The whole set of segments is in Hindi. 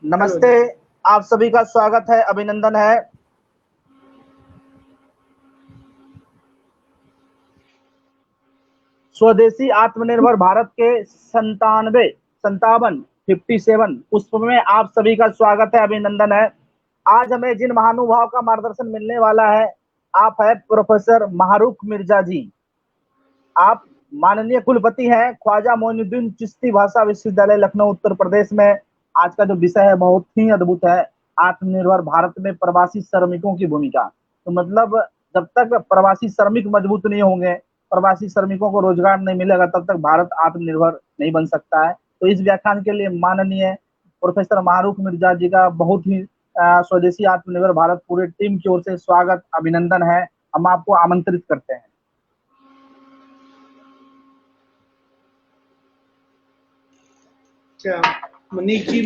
नमस्ते, आप सभी का स्वागत है, अभिनंदन है। स्वदेशी आत्मनिर्भर भारत के 57 पुष्प में आप सभी का स्वागत है, अभिनंदन है। आज हमें जिन महानुभाव का मार्गदर्शन मिलने वाला है, आप है प्रोफेसर मारूख मिर्जा जी। आप माननीय कुलपति हैं ख्वाजा मोइनुद्दीन चिश्ती भाषा विश्वविद्यालय लखनऊ उत्तर प्रदेश में। आज का जो विषय है बहुत ही अद्भुत है, आत्मनिर्भर भारत में प्रवासी श्रमिकों की भूमिका। तो मतलब जब तक प्रवासी श्रमिक मजबूत नहीं होंगे, प्रवासी श्रमिकों को रोजगार नहीं मिलेगा, तब तक भारत आत्मनिर्भर नहीं बन सकता है। तो इस व्याख्यान के लिए माननीय प्रोफेसर मारूख मिर्जा जी का बहुत ही स्वदेशी आत्मनिर्भर भारत पूरे टीम की ओर से स्वागत, अभिनंदन है। हम आपको आमंत्रित करते हैं। क्या मनीष जी,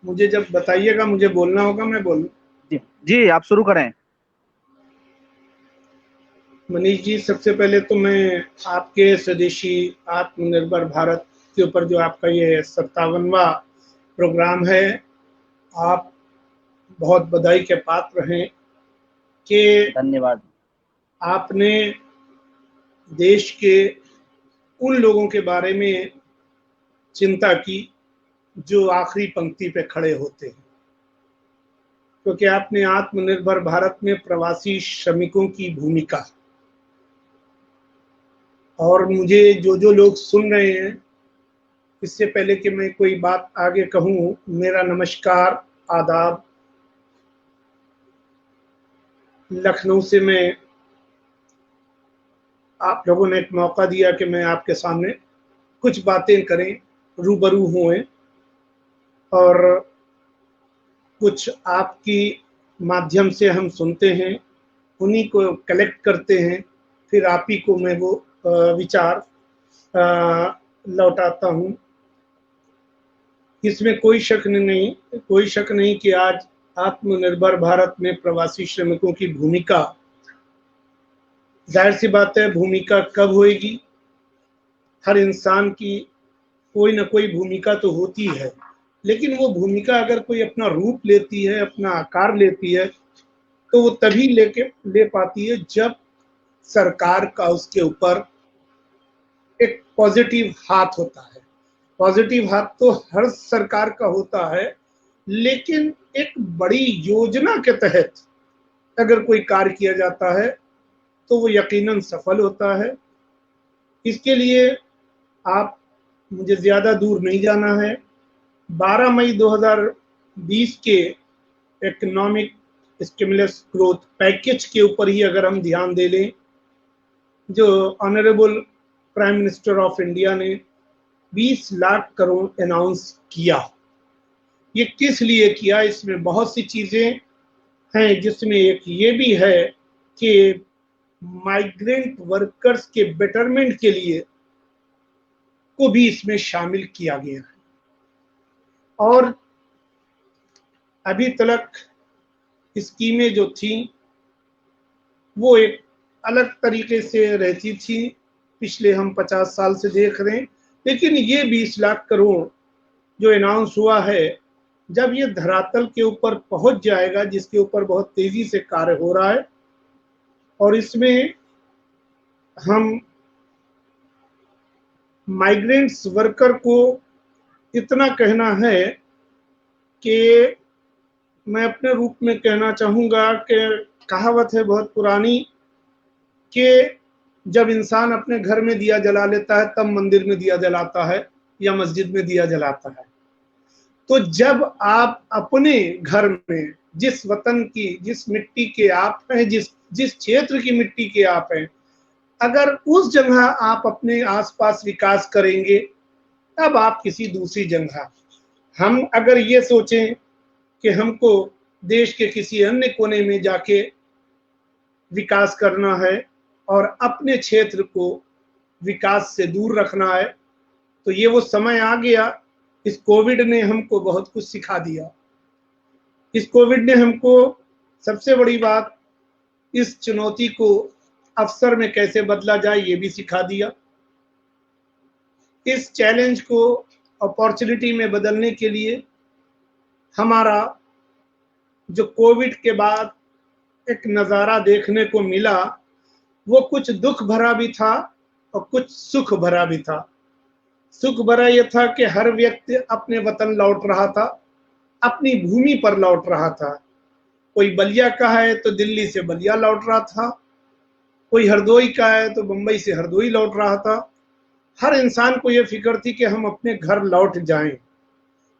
मुझे जब बताइएगा मुझे बोलना होगा, मैं बोलूं? जी आप शुरू करें। मनीष जी, सबसे पहले तो मैं आपके स्वदेशी आत्मनिर्भर भारत के ऊपर जो आपका ये 57वां प्रोग्राम है, आप बहुत बधाई के पात्र हैं कि धन्यवाद। आपने देश के उन लोगों के बारे में चिंता की जो आखिरी पंक्ति पे खड़े होते हैं, क्योंकि आपने आत्मनिर्भर भारत में प्रवासी श्रमिकों की भूमिका, और मुझे जो लोग सुन रहे हैं, इससे पहले कि मैं कोई बात आगे कहूँ, मेरा नमस्कार, आदाब। लखनऊ से मैं आप लोगों ने एक मौका दिया कि मैं आपके सामने कुछ बातें करें, रूबरू हुए, और कुछ आपकी माध्यम से हम सुनते हैं, उन्हीं को कलेक्ट करते हैं, फिर आप ही को मैं वो विचार लौटाता हूँ। इसमें कोई शक नहीं कि आज आत्मनिर्भर भारत में प्रवासी श्रमिकों की भूमिका, जाहिर सी बात है, भूमिका कब होएगी? हर इंसान की कोई ना कोई भूमिका तो होती है, लेकिन वो भूमिका अगर कोई अपना रूप लेती है, अपना आकार लेती है, तो वो तभी ले पाती है जब सरकार का उसके ऊपर एक पॉजिटिव हाथ होता है। पॉजिटिव हाथ तो हर सरकार का होता है, लेकिन एक बड़ी योजना के तहत अगर कोई कार्य किया जाता है तो वो यकीनन सफल होता है। इसके लिए आप मुझे ज़्यादा दूर नहीं जाना है। 12 मई 2020 के इकोनॉमिक स्टिमुलस ग्रोथ पैकेज के ऊपर ही अगर हम ध्यान दे लें, जो honourable prime minister of India ने 20 लाख करोड़ अनाउंस किया। ये किस लिए किया? इसमें बहुत सी चीज़ें हैं, जिसमें एक ये भी है कि माइग्रेंट वर्कर्स के बेटरमेंट के लिए को भी इसमें शामिल किया गया है। और अभी तक स्कीमें जो थी वो एक अलग तरीके से रहती थी, पिछले हम 50 साल से देख रहे हैं। लेकिन ये 20 लाख करोड़ जो अनाउंस हुआ है, जब ये धरातल के ऊपर पहुंच जाएगा, जिसके ऊपर बहुत तेजी से कार्य हो रहा है, और इसमें हम माइग्रेंट्स वर्कर को इतना कहना है कि मैं अपने रूप में कहना चाहूँगा कि कहावत है बहुत पुरानी कि जब इंसान अपने घर में दिया जला लेता है, तब मंदिर में दिया जलाता है या मस्जिद में दिया जलाता है। तो जब आप अपने घर में, जिस वतन की, जिस मिट्टी के आप हैं, जिस क्षेत्र की मिट्टी के आप हैं, अगर उस जगह आप अपने आसपास विकास करेंगे, तब आप किसी दूसरी जगह, हम अगर ये सोचें कि हमको देश के किसी अन्य कोने में जाके विकास करना है और अपने क्षेत्र को विकास से दूर रखना है, तो ये वो समय आ गया। इस कोविड ने हमको बहुत कुछ सिखा दिया। इस कोविड ने हमको सबसे बड़ी बात, इस चुनौती को अवसर में कैसे बदला जाए, ये भी सिखा दिया। इस चैलेंज को अपॉर्चुनिटी में बदलने के लिए हमारा जो कोविड के बाद एक नज़ारा देखने को मिला, वो कुछ दुख भरा भी था और कुछ सुख भरा भी था। सुख भरा ये था कि हर व्यक्ति अपने वतन लौट रहा था, अपनी भूमि पर लौट रहा था। कोई बलिया का है तो दिल्ली से बलिया लौट रहा था, कोई हरदोई का है तो मुंबई से हरदोई लौट रहा था। हर इंसान को यह फिक्र थी कि हम अपने घर लौट जाएं।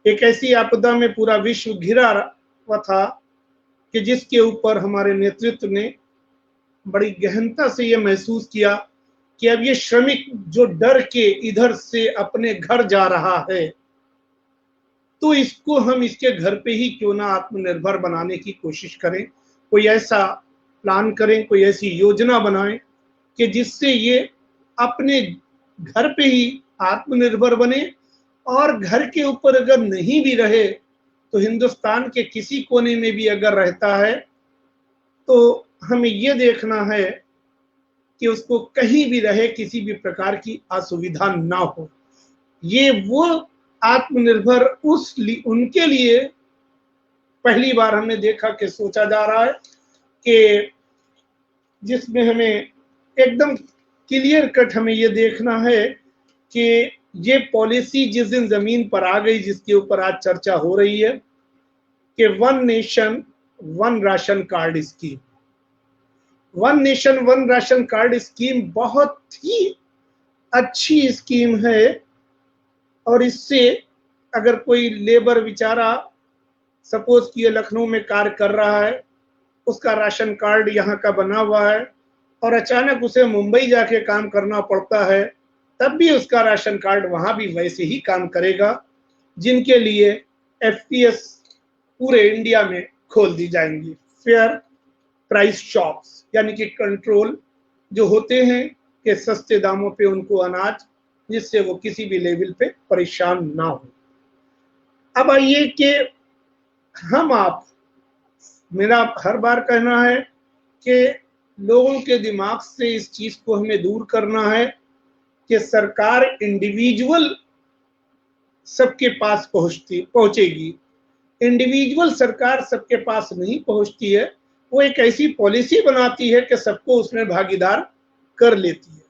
एक ऐसी आपदा में पूरा विश्व घिरा हुआ था कि जिसके ऊपर हमारे नेतृत्व ने बड़ी गहनता से यह महसूस किया कि अब ये श्रमिक जो डर के इधर से अपने घर जा रहा है, तो इसको हम इसके घर पे ही क्यों ना आत्मनिर्भर बनाने की कोशिश करें। कोई ऐसा प्लान करें, कोई ऐसी योजना बनाएं कि जिससे ये अपने घर पे ही आत्मनिर्भर बने, और घर के ऊपर अगर नहीं भी रहे तो हिंदुस्तान के किसी कोने में भी अगर रहता है तो हमें ये देखना है कि उसको कहीं भी रहे किसी भी प्रकार की असुविधा ना हो। ये वो आत्मनिर्भर उनके लिए पहली बार हमने देखा कि सोचा जा रहा है कि जिसमें हमें एकदम क्लियर कट हमें ये देखना है कि ये पॉलिसी जिस दिन जमीन पर आ गई, जिसके ऊपर आज चर्चा हो रही है कि one nation one ration card scheme. One nation one ration card scheme बहुत ही अच्छी स्कीम है, और इससे अगर कोई लेबर बेचारा सपोज कि ये लखनऊ में कार्य कर रहा है, उसका राशन कार्ड यहाँ का बना हुआ है और अचानक उसे मुंबई जाके काम करना पड़ता है, तब भी उसका राशन कार्ड वहां भी वैसे ही काम करेगा। जिनके लिए एफपीएस पूरे इंडिया में खोल दी जाएंगी, फेयर प्राइस शॉप्स, यानी कि कंट्रोल जो होते हैं कि सस्ते दामों पे उनको अनाज, जिससे वो किसी भी लेवल पे परेशान ना हो। अब आइए कि हम आप, मेरा हर बार कहना है कि लोगों के दिमाग से इस चीज को हमें दूर करना है कि सरकार इंडिविजुअल सबके पास पहुंचेगी। इंडिविजुअल सरकार सबके पास नहीं पहुंचती है, वो एक ऐसी पॉलिसी बनाती है कि सबको उसमें भागीदार कर लेती है।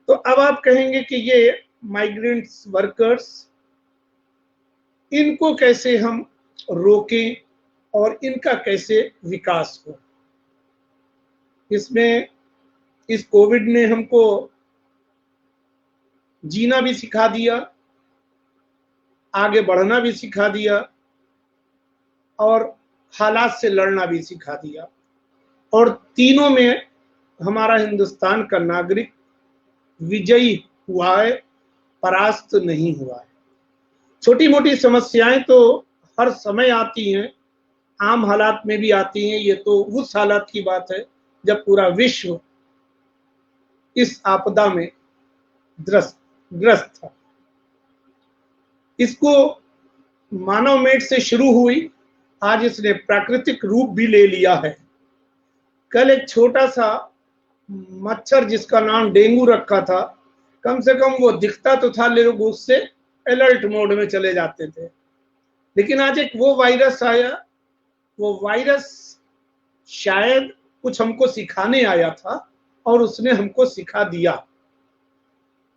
तो अब आप कहेंगे कि ये माइग्रेंट्स वर्कर्स, इनको कैसे हम रोकें और इनका कैसे विकास हो। इसमें इस कोविड ने हमको जीना भी सिखा दिया, आगे बढ़ना भी सिखा दिया और हालात से लड़ना भी सिखा दिया, और तीनों में हमारा हिंदुस्तान का नागरिक विजयी हुआ है, परास्त नहीं हुआ है। छोटी मोटी समस्याएं तो हर समय आती हैं, आम हालात में भी आती हैं। ये तो उस हालात की बात है जब पूरा विश्व इस आपदा में ग्रस्त था। इसको मानवमेट से शुरू हुई, आज इसने प्राकृतिक रूप भी ले लिया है। कल एक छोटा सा मच्छर जिसका नाम डेंगू रखा था, कम से कम वो दिखता तो था, लोग उससे अलर्ट मोड में चले जाते थे। लेकिन आज एक वो वायरस आया, वो वायरस शायद कुछ हमको सिखाने आया था और उसने हमको सिखा दिया।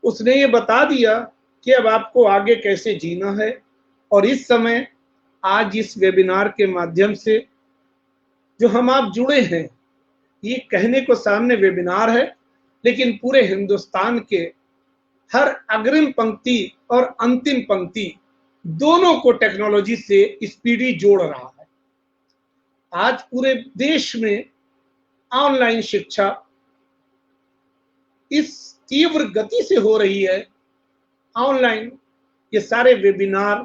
उसने ये बता दिया कि अब आपको आगे कैसे जीना है। और इस समय आज इस वेबिनार के माध्यम से जो हम आप जुड़े हैं, ये कहने को सामने वेबिनार है, लेकिन पूरे हिंदुस्तान के हर अग्रिम पंक्ति और अंतिम पंक्ति दोनों को टेक्नोलॉजी से स्पीडी जोड़ रहा है। आज पूरे देश में ऑनलाइन शिक्षा इस तीव्र गति से हो रही है। ऑनलाइन ये सारे webinar,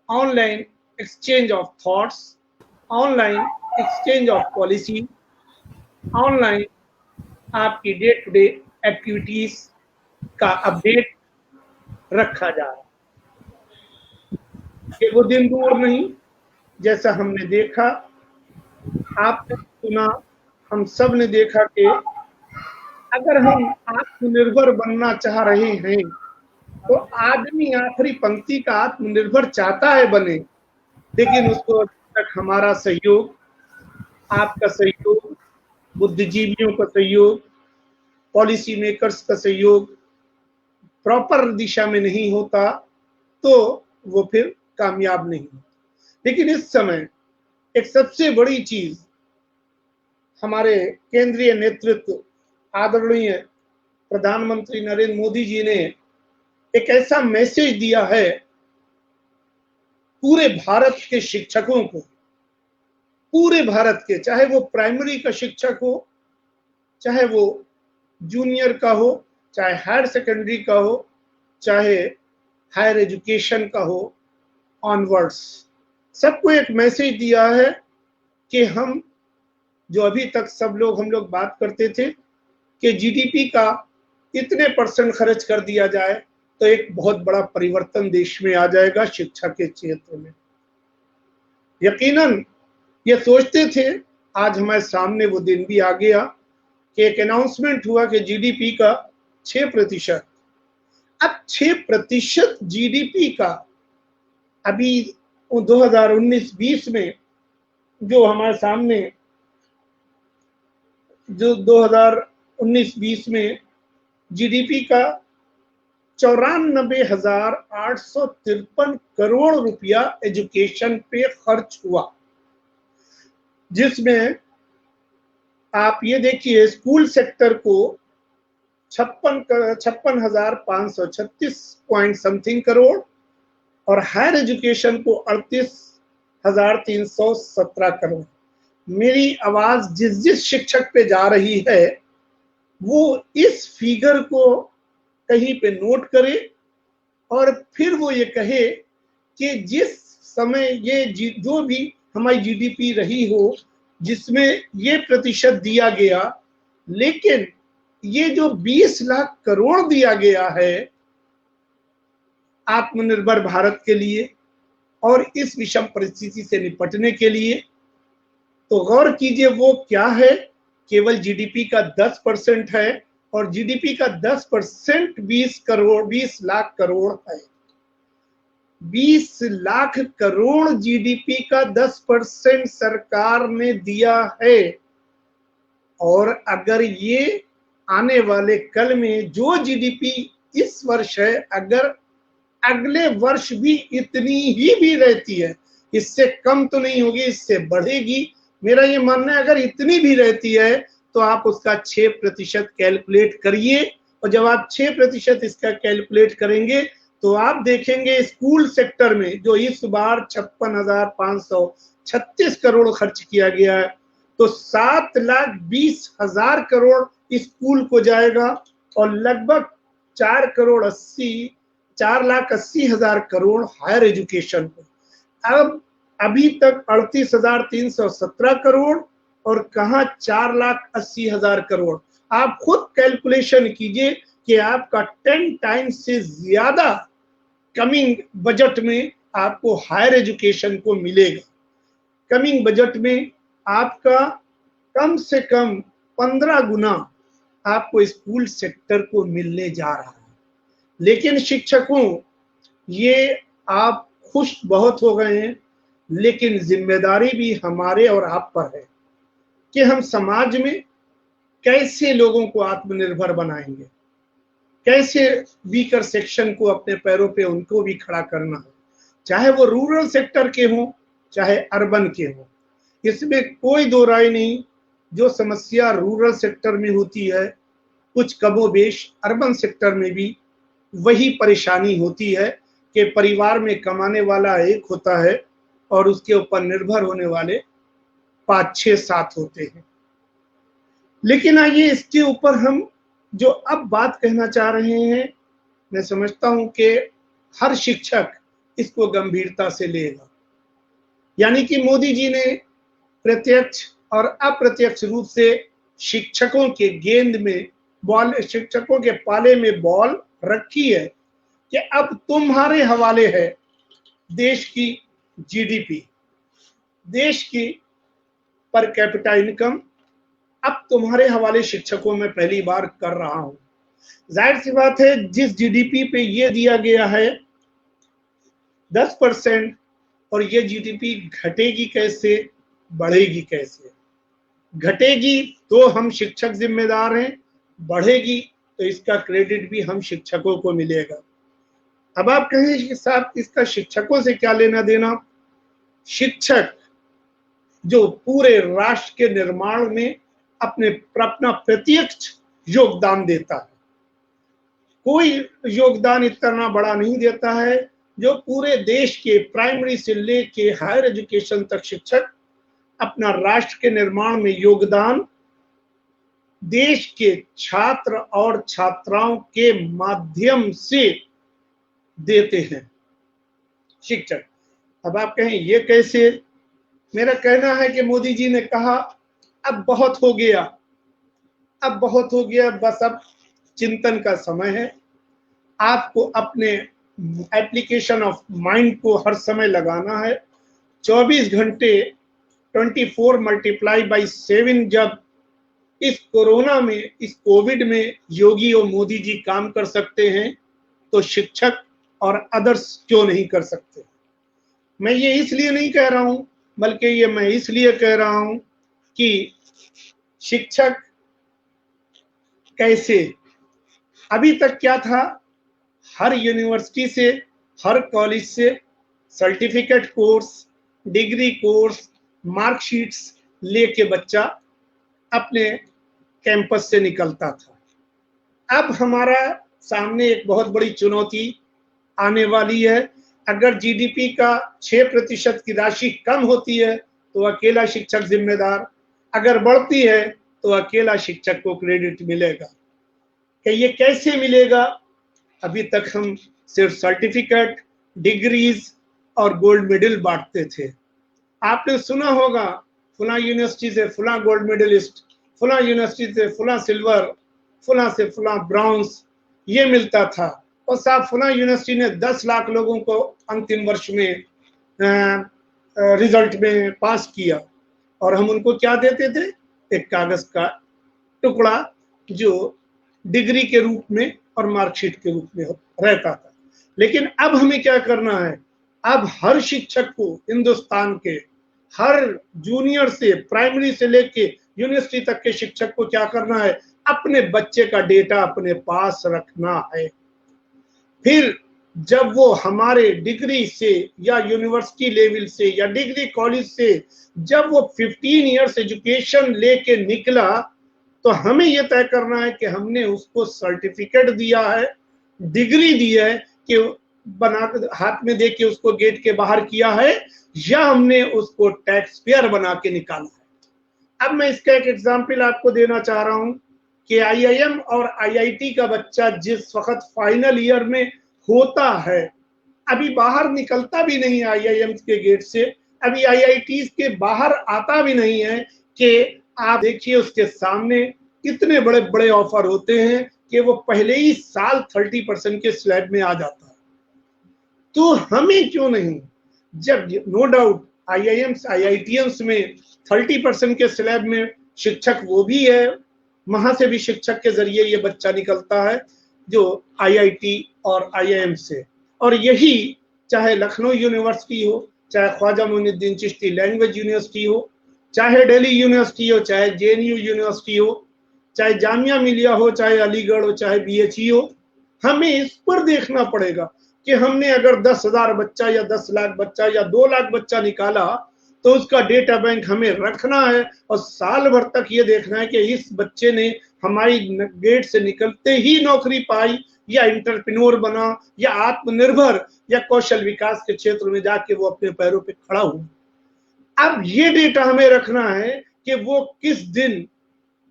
online exchange of thoughts, online exchange of policy, online आपकी डे टू डे एक्टिविटीज का अपडेट रखा जा रहा है। कि वो दिन दूर नहीं, जैसा हमने देखा, आपने सुना, हम सब ने देखा कि अगर हम आत्मनिर्भर बनना चाह रहे हैं तो आदमी आखिरी पंक्ति का आत्मनिर्भर चाहता है बने, लेकिन उसको अभी तक हमारा सहयोग, आपका सहयोग, बुद्धिजीवियों का सहयोग, पॉलिसी मेकर्स का सहयोग प्रॉपर दिशा में नहीं होता तो वो फिर कामयाब नहीं होता। लेकिन इस समय एक सबसे बड़ी चीज हमारे केंद्रीय नेतृत्व आदरणीय प्रधानमंत्री नरेंद्र मोदी जी ने एक ऐसा मैसेज दिया है पूरे भारत के शिक्षकों को, पूरे भारत के, चाहे वो प्राइमरी का शिक्षक हो, चाहे वो जूनियर का हो, चाहे हायर सेकेंडरी का हो, चाहे हायर एजुकेशन का हो, ऑनवर्ड्स, सबको एक मैसेज दिया है कि हम जो अभी तक हम लोग बात करते थे कि जीडीपी का इतने % खर्च कर दिया जाए तो एक बहुत बड़ा परिवर्तन देश में आ जाएगा शिक्षा के क्षेत्र में। यकीनन ये सोचते थे, आज हमारे सामने वो दिन भी आ गया कि एक अनाउंसमेंट हुआ कि जीडीपी का 6%। अब 6% जीडीपी का अभी 2019-20 में जो हमारे सामने जो 2019-20 में जीडीपी का 94,853 करोड़ रुपया एजुकेशन पे खर्च हुआ, जिसमें आप ये देखिए स्कूल सेक्टर को 56,536 पॉइंट समथिंग करोड़ और हायर एजुकेशन को 38,317 करोड़। मेरी आवाज जिस शिक्षक पे जा रही है वो इस फिगर को कहीं पे नोट करे और फिर वो ये कहे कि जिस समय ये जो भी हमारी जीडीपी रही हो जिसमें ये प्रतिशत दिया गया, लेकिन ये जो 20 लाख करोड़ दिया गया है आत्मनिर्भर भारत के लिए और इस विषम परिस्थिति से निपटने के लिए, तो गौर कीजिए वो क्या है, केवल जीडीपी का 10% है और जीडीपी का 10% 20 लाख करोड़ है। 20 लाख करोड़ जीडीपी का 10% सरकार ने दिया है और अगर ये आने वाले कल में जो जीडीपी इस वर्ष है अगर अगले वर्ष भी इतनी ही भी रहती है, इससे कम तो नहीं होगी, इससे बढ़ेगी, मेरा ये मानना है अगर इतनी भी रहती है तो आप उसका 6% कैलकुलेट करिए और जब आप 6% इसका कैलकुलेट करेंगे तो आप देखेंगे स्कूल सेक्टर में जो इस बार 56,536 करोड़ खर्च किया गया है तो 7,20,000 करोड़ स्कूल को जाएगा और लगभग 4,80,000 करोड़ हायर एजुकेशन को। अब अभी तक 38,317 करोड़ और कहां 4,80,000 करोड़। आप खुद कैलकुलेशन कीजिए कि आपका 10 टाइम्स से ज्यादा कमिंग बजट में आपको हायर एजुकेशन को मिलेगा। कमिंग बजट में आपका कम से कम 15 गुना आपको स्कूल सेक्टर को मिलने जा रहा है। लेकिन शिक्षकों ये आप खुश बहुत हो गए हैं, लेकिन जिम्मेदारी भी हमारे और आप पर है कि हम समाज में कैसे लोगों को आत्मनिर्भर बनाएंगे, कैसे वीकर सेक्शन को अपने पैरों पे उनको भी खड़ा करना है, चाहे वो रूरल सेक्टर के हों चाहे अर्बन के हों, इसमें कोई दो राय नहीं। जो समस्या रूरल सेक्टर में होती है कुछ कमोबेश अर्बन सेक्टर में भी वही परेशानी होती है कि परिवार में कमाने वाला एक होता है और उसके ऊपर निर्भर होने वाले 5, 6, 7 होते हैं। लेकिन आइए इसके ऊपर हम जो अब बात कहना चाह रहे हैं, मैं समझता हूं कि हर शिक्षक इसको गंभीरता से लेगा। यानी कि मोदी जी ने प्रत्यक्ष और अप्रत्यक्ष रूप से शिक्षकों के गेंद में बॉल, शिक्षकों के पाले में बॉल रखी है कि अब तुम्हारे हवाले है देश की जीडीपी, देश की पर कैपिटा इनकम, अब तुम्हारे हवाले शिक्षकों में पहली बार कर रहा हूं। जाहिर सी बात है, जिस जीडीपी पे ये दिया गया है 10%, और ये जीडीपी घटेगी कैसे, बढ़ेगी कैसे? घटेगी तो हम शिक्षक जिम्मेदार हैं, बढ़ेगी तो इसका क्रेडिट भी हम शिक्षकों को मिलेगा। अब आप कहें कि साहब इसका शिक्षकों से क्या लेना देना? शिक्षक जो पूरे राष्ट्र के निर्माण में अपना प्रत्यक्ष योगदान देता है, कोई योगदान इतना बड़ा नहीं देता है जो पूरे देश के प्राइमरी से लेके हायर एजुकेशन तक शिक्षक अपना राष्ट्र के निर्माण में योगदान देश के छात्र और छात्राओं के माध्यम से देते हैं शिक्षक। अब आप कहें ये कैसे? मेरा कहना है कि मोदी जी ने कहा अब बहुत हो गया, अब बहुत हो गया, बस अब चिंतन का समय है। आपको अपने एप्लीकेशन ऑफ माइंड को हर समय लगाना है। 24 घंटे 24 मल्टीप्लाई बाई 7 जब इस कोरोना में, इस कोविड में योगी और मोदी जी काम कर सकते हैं तो शिक्षक और अदर्स क्यों नहीं कर सकते? मैं ये इसलिए नहीं कह रहा हूं, बल्कि ये मैं इसलिए कह रहा हूं कि शिक्षक कैसे, अभी तक क्या था, हर यूनिवर्सिटी से, हर कॉलेज से certificate course, degree course, marksheets लेके बच्चा अपने कैंपस से निकलता था। अब हमारा सामने एक बहुत बड़ी चुनौती आने वाली है। अगर जीडीपी का 6% की राशि कम होती है तो अकेला शिक्षक जिम्मेदार, अगर बढ़ती है तो अकेला शिक्षक को क्रेडिट मिलेगा। कि ये कैसे मिलेगा? अभी तक हम सिर्फ सर्टिफिकेट, डिग्रीज और गोल्ड मेडल बांटते थे। आपने सुना होगा फला यूनिवर्सिटी से फला गोल्ड मेडलिस्ट, फला यूनिवर्सिटी से फला सिल्वर, फला से फला ब्रॉन्ज, ये मिलता था। और साहब फला यूनिवर्सिटी ने 10 लाख लोगों को अंतिम वर्ष में रिजल्ट में पास किया, और हम उनको क्या देते थे? एक कागज का टुकड़ा जो डिग्री के रूप में और मार्कशीट के रूप में रहता था। लेकिन अब हमें क्या करना है? अब हर शिक्षक को, हिंदुस्तान के हर जूनियर से, प्राइमरी से लेके यूनिवर्सिटी तक के शिक्षक को क्या करना है? अपने बच्चे का डेटा अपने पास रखना है। फिर जब वो हमारे डिग्री से या यूनिवर्सिटी लेवल से या डिग्री कॉलेज से जब वो 15 इयर्स एजुकेशन लेके निकला, तो हमें ये तय करना है कि हमने उसको सर्टिफिकेट दिया है, डिग्री दी है कि बना हाथ में दे के उसको गेट के बाहर किया है, या हमने उसको टैक्स पेयर बना के निकाला है। अब मैं इसका एक एग्जाम्पल आपको देना चाह रहा हूं कि आईआईएम और आईआईटी का बच्चा जिस वक्त फाइनल ईयर में होता है, अभी बाहर निकलता भी नहीं है आईआईएम के गेट से, अभी आईआईटी के बाहर आता भी नहीं है, कि आप देखिए उसके सामने कितने बड़े बड़े ऑफर होते हैं कि वो पहले ही साल 30% के स्लैब में आ जाता है। तो हमें क्यों नहीं, जब नो डाउट आईआईएम्स आईआईटीएम्स में 30% के स्लैब में शिक्षक वो भी है, वहां से भी शिक्षक के जरिए ये बच्चा निकलता है जो आईआईटी और आईआईएम से। और यही चाहे लखनऊ यूनिवर्सिटी हो, चाहे ख्वाजा मोइनुद्दीन चिश्ती लैंग्वेज यूनिवर्सिटी हो, चाहे दिल्ली यूनिवर्सिटी हो, चाहे जेएनयू यूनिवर्सिटी हो, चाहे जामिया मिलिया हो, चाहे अलीगढ़ हो, चाहे बीएचई हो, हमें इस पर देखना पड़ेगा कि हमने अगर 10,000 बच्चा या 10 लाख बच्चा या 2 लाख बच्चा निकाला तो उसका डेटा बैंक हमें रखना है, और साल भर तक ये देखना है कि इस बच्चे ने हमारी गेट से निकलते ही नौकरी पाई, या एंटरप्रेन्योर बना, या आत्मनिर्भर, या कौशल विकास के क्षेत्र में जाके वो अपने पैरों पे खड़ा हुआ। अब ये डेटा हमें रखना है कि वो किस दिन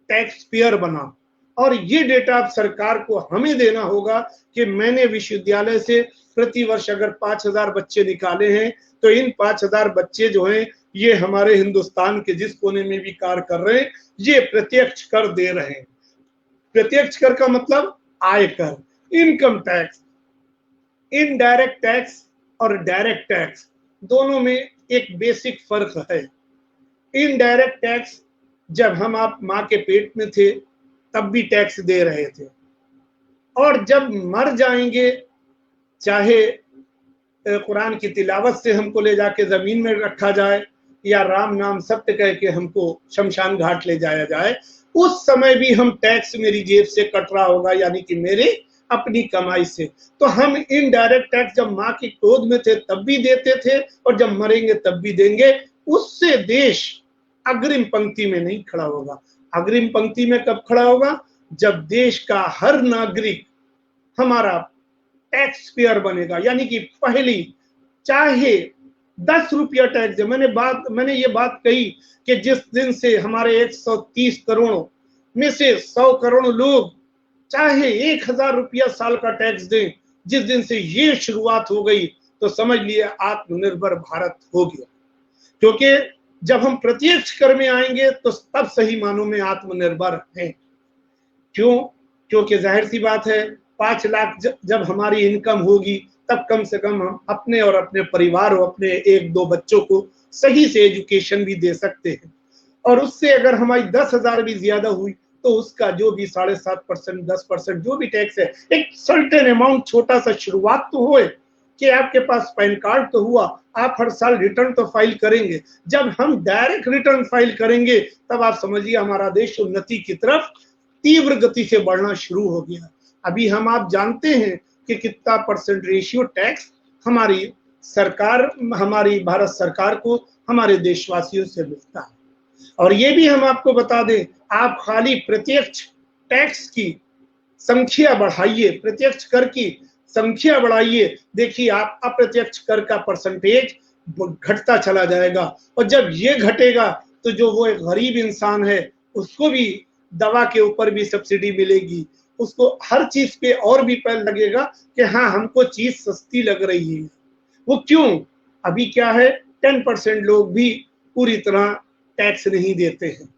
टैक्स पेयर बना, और ये डेटा अब सरकार को हमें देना होगा कि मैंने विश्वविद्यालय से प्रति वर्ष अगर 5,000 बच्चे निकाले हैं तो इन 5,000 बच्चे जो हैं ये हमारे हिंदुस्तान के जिस कोने में भी कार्य कर रहे हैं ये प्रत्यक्ष कर दे रहे हैं। प्रत्यक्ष कर का मतलब आयकर, इनकम टैक्स, इनडायरेक्ट टैक्स और डायरेक्ट टैक्स, दोनों में एक बेसिक फर्क है। इनडायरेक्ट टैक्स जब हम आप माँ के पेट में थे तब भी टैक्स दे रहे थे, और जब मर जाएंगे, चाहे कुरान की तिलावत से हमको ले जाके जमीन में रखा जाए या राम नाम सत्य कह के हमको शमशान घाट ले जाया जाए, उस समय भी हम टैक्स मेरी जेब से कट रहा होगा, यानी कि मेरे अपनी कमाई से। तो हम इनडायरेक्ट टैक्स जब माँ की गोद में थे तब भी देते थे और जब मरेंगे तब भी देंगे। उससे देश अग्रिम पंक्ति में नहीं खड़ा होगा। अग्रिम पंक्ति में कब खड़ा होगा? जब देश का हर नागरिक हमारा टैक्स पेयर बनेगा, यानी कि पहली चाहे 10 रुपया टैक्स दे। मैंने ये बात कही कि जिस दिन से हमारे 130 करोड़ में से 100 करोड़ लोग चाहे 1000 रुपया साल का टैक्स दें, जिस दिन से ये शुरुआत हो गई तो समझ लिए आत्मनिर्भर भारत हो गया। क्योंकि जब हम प्रत्यक्ष कर में आएंगे तो तब सही मानों में आत्मनिर्भर हैं। क्यों? क्योंकि जाहिर सी बात है 5 लाख जब हमारी इनकम होगी तब कम से कम हम अपने और अपने परिवार और अपने 1-2 बच्चों को सही से एजुकेशन भी दे सकते हैं। और उससे अगर हमारी 10,000 भी ज्यादा हुई तो उसका जो भी 7.5%, 10% जो भी टैक्स है, एक सर्टेन अमाउंट छोटा सा शुरुआत तो होए कि आपके पास पैन कार्ड तो हुआ, आप हर साल रिटर्न तो फाइल करेंगे। जब हम डायरेक्ट रिटर्न फाइल करेंगे तब आप समझिए हमारा देश उन्नति की तरफ तीव्र गति से बढ़ना शुरू हो गया। अभी हम आप जानते हैं कि कितना परसेंट रेशियो टैक्स हमारी सरकार, हमारी भारत सरकार को हमारे देशवासियों से मिलता है। और ये भी हम आपको बता दें, आप खाली प्रत्यक्ष टैक्स की संख्या बढ़ाइए, प्रत्यक्ष कर की संख्या बढ़ाइए, देखिए आप अप्रत्यक्ष कर का परसेंटेज घटता चला जाएगा। और जब ये घटेगा तो जो वो एक गरीब इंसान है उसको भी दवा के ऊपर भी सब्सिडी मिलेगी, उसको हर चीज पे और भी पैर लगेगा कि हाँ हमको चीज सस्ती लग रही है। वो क्यों? अभी क्या है 10% लोग भी पूरी तरह टैक्स नहीं देते हैं,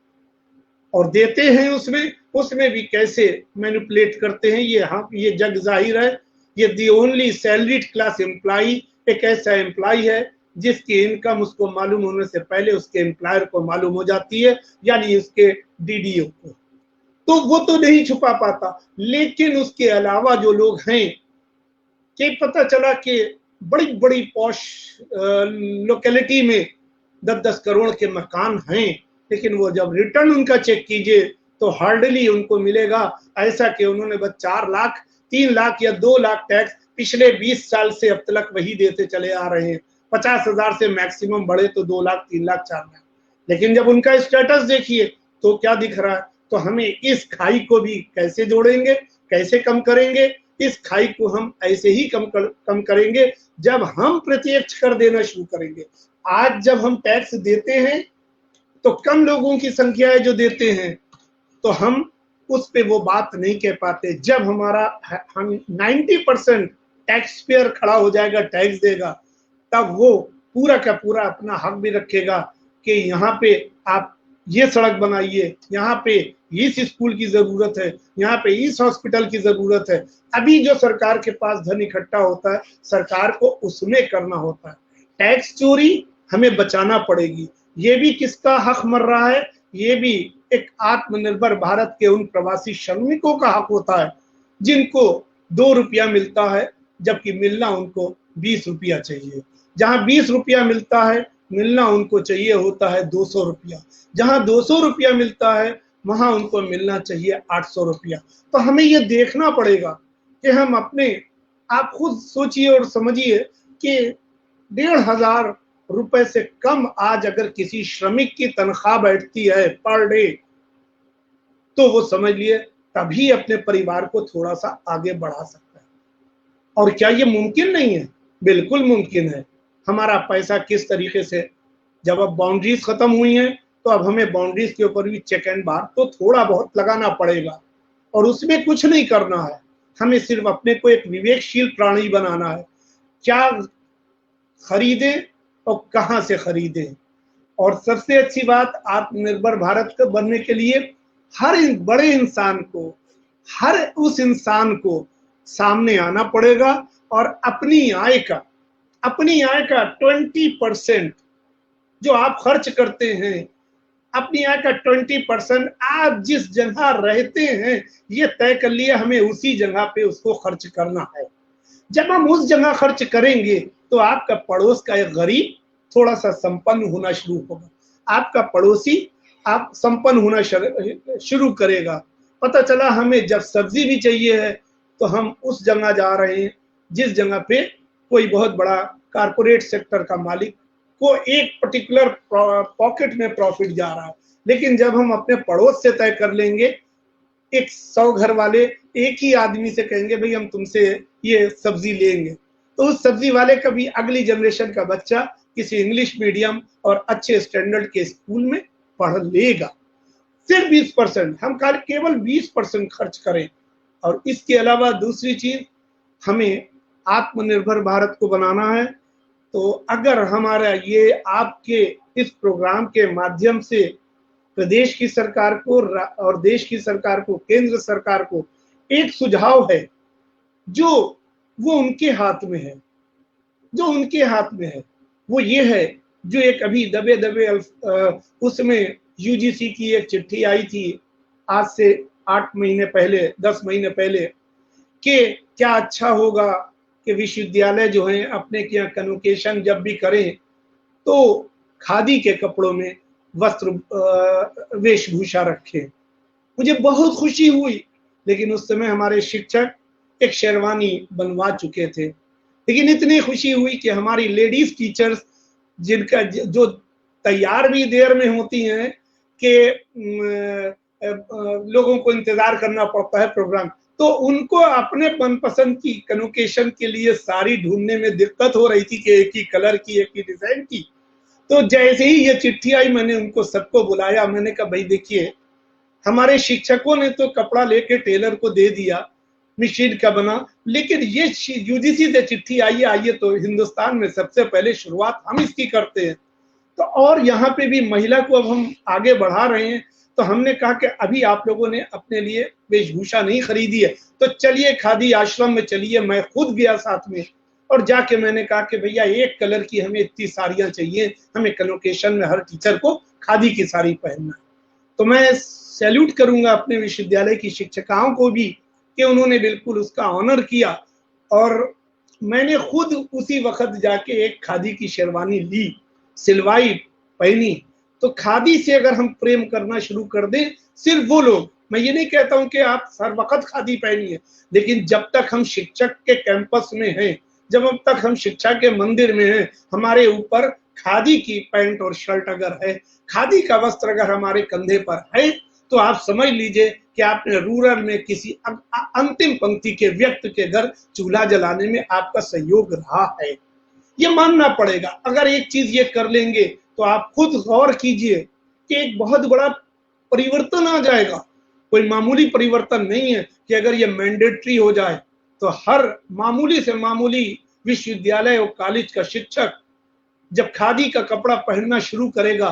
और देते हैं उसमें भी कैसे मैनिपुलेट करते हैं ये जग जाहिर है। ये the only salaried class employee एक ऐसा एम्प्लॉई है जिसकी इनकम उसको मालूम होने से पहले उसके एम्प्लॉयर को मालूम हो जाती है, यानी उसके डीडीओ को, तो वो तो नहीं छुपा पाता। लेकिन उसके अलावा जो लोग हैं कि पता चला कि बड़ी बड़ी पॉश लोकेलिटी में 10-10 करोड़ के मकान हैं, लेकिन वो जब रिटर्न उनका चेक कीजिए तो हार्डली उनको मिलेगा ऐसा कि उन्होंने बस 4 लाख 3 लाख या 2 लाख टैक्स पिछले 20 साल से अब तक वही देते चले आ रहे हैं। 50,000 से मैक्सिमम बढ़े तो 2 लाख 3 लाख 4 लाख। लेकिन जब उनका स्टेटस देखिए तो क्या दिख रहा है? तो हमें इस खाई को भी कैसे जोड़ेंगे, कैसे कम करेंगे? इस खाई को हम ऐसे ही कम करेंगे जब हम प्रत्यक्ष कर देना शुरू करेंगे। आज जब हम टैक्स देते हैं तो कम लोगों की संख्या है जो देते हैं, तो हम उस पे वो बात नहीं कह पाते। जब हम 90% टैक्स पेयर खड़ा हो जाएगा, टैक्स देगा, तब वो पूरा का पूरा अपना हक भी रखेगा कि यहाँ पे आप ये सड़क बनाइए, यहाँ पे इस स्कूल की जरूरत है, यहाँ पे इस हॉस्पिटल की जरूरत है। अभी जो सरकार के पास धन इकट्ठा होता है सरकार को उसमें करना होता है। टैक्स चोरी हमें बचाना पड़ेगी। ये भी किसका हक मर रहा है? ये भी एक आत्मनिर्भर भारत के उन प्रवासी श्रमिकों का हक होता है जिनको 2 रुपया मिलता है जबकि मिलना उनको 20 रुपया चाहिए। जहां 20 रुपया मिलता है मिलना उनको चाहिए होता है 200 रुपया। जहां 200 रुपया मिलता है वहां उनको मिलना चाहिए 800 रुपया। तो हमें ये देखना पड़ेगा कि हम अपने, आप खुद सोचिए और समझिए कि 1,500 रुपए से कम आज अगर किसी श्रमिक की तनख्वाह बैठती है पर डे, तो वो समझ लिए तभी अपने परिवार को थोड़ा सा आगे बढ़ा सकता है। और क्या ये मुमकिन नहीं है? बिल्कुल मुमकिन है। हमारा पैसा किस तरीके से, जब अब बाउंड्रीज खत्म हुई हैं तो अब हमें बाउंड्रीज के ऊपर भी चेक एंड बार तो थोड़ा बहुत लगाना पड़ेगा, और उसमें कुछ नहीं करना है। हमें सिर्फ अपने को एक विवेकशील प्राणी बनाना है। क्या खरीदे और कहां से खरीदे। और सबसे अच्छी बात, आत्मनिर्भर भारत को बनने के लिए हर बड़े इंसान को, हर उस इंसान को सामने आना पड़ेगा और अपनी आय का 20% जो आप खर्च करते हैं अपनी आय का 20% आप जिस जगह रहते हैं ये तय कर लिया, हमें उसी जगह पे उसको खर्च करना है। जब हम उस जगह खर्च करेंगे तो आपका पड़ोस का एक गरीब थोड़ा सा संपन्न होना शुरू होगा, आपका पड़ोसी आप संपन्न होना शुरू करेगा। पता चला हमें जब सब्जी भी चाहिए है तो हम उस जगह जा रहे हैं जिस जगह पे कोई बहुत बड़ा कारपोरेट सेक्टर का मालिक को एक पर्टिकुलर पॉकेट में प्रॉफिट जा रहा है। लेकिन जब हम अपने पड़ोस से तय कर लेंगे, एक 100 घर वाले एक ही आदमी से कहेंगे भाई हम तुमसे ये सब्जी लेंगे, तो उस सब्जी वाले का भी अगली जनरेशन का बच्चा किसी इंग्लिश मीडियम और अच्छे स्टैंडर्ड के स्कूल में पढ़ लेगा। सिर्फ 20%, हम केवल 20% खर्च करें। और इसके अलावा दूसरी चीज, हमें आत्मनिर्भर भारत को बनाना है। तो अगर हमारा ये आपके इस प्रोग्राम के माध्यम से प्रदेश की सरकार को और देश की सरकार को, केंद्र सरकार को एक सुझाव है जो वो उनके हाथ में है, जो उनके हाथ में है वो ये है, जो एक अभी दबे दबे उसमें यूजीसी की एक चिट्ठी आई थी आज से 8 महीने पहले, 10 महीने पहले, कि क्या अच्छा होगा कि विश्वविद्यालय जो है अपने यहाँ कन्वोकेशन जब भी करें तो खादी के कपड़ों में वस्त्र वेशभूषा रखें। मुझे बहुत खुशी हुई, लेकिन उस समय हमारे शिक्षक एक शेरवानी बनवा चुके थे। लेकिन इतनी खुशी हुई कि हमारी लेडीज टीचर्स, जिनका जो तैयार भी देर में होती हैं कि लोगों को इंतजार करना पड़ता है प्रोग्राम, तो उनको अपने मनपसंद की कन्वोकेशन के लिए साड़ी ढूंढने में दिक्कत हो रही थी कि एक ही कलर की, एक ही डिजाइन की। तो जैसे ही ये चिट्ठी आई मैंने उनको सबको बुलाया, मैंने कहा भाई देखिए, हमारे शिक्षकों ने तो कपड़ा लेके टेलर को दे दिया, मशीन का बना, लेकिन ये यूजीसी से चिट्ठी आई है, आइए तो हिंदुस्तान में सबसे पहले शुरुआत हम इसकी करते हैं। तो और यहाँ पे भी महिला को अब हम आगे बढ़ा रहे हैं। तो हमने कहा कि अभी आप लोगों ने अपने लिए वेशभूषा नहीं खरीदी है तो चलिए खादी आश्रम में चलिए। मैं खुद गया साथ में और जाके मैंने कहा कि भैया एक कलर की हमें इतनी साड़ियां चाहिए, हमें कन्वोकेशन में हर टीचर को खादी की साड़ी पहनना है। तो मैं सैल्यूट करूंगा अपने विश्वविद्यालय की शिक्षिकाओं को भी कि उन्होंने बिल्कुल उसका ऑनर किया। और मैंने खुद उसी वक्त जाके एक खादी की शेरवानी ली, सिलवाई, पहनी। तो खादी से अगर हम प्रेम करना शुरू कर दें, सिर्फ वो लोग, मैं ये नहीं कहता हूं कि आप हर वक्त खादी पहनिए, लेकिन जब तक हम शिक्षक के कैंपस में हैं, जब तक हम शिक्षा के मंदिर में हैं, हमारे ऊपर खादी की पैंट और शर्ट अगर है, खादी का वस्त्र अगर हमारे कंधे पर है, तो आप समझ लीजिए कि आपने रूरल में किसी अंतिम पंक्ति के व्यक्ति के घर चूल्हा जलाने में आपका सहयोग रहा है। ये मानना पड़ेगा। अगर एक चीज ये कर लेंगे तो आप खुद गौर कीजिए कि एक बहुत बड़ा परिवर्तन आ जाएगा। कोई मामूली परिवर्तन नहीं है कि अगर ये मैंडेटरी हो जाए तो हर मामूली से मामूली विश्वविद्यालय और कॉलेज का शिक्षक जब खादी का कपड़ा पहनना शुरू करेगा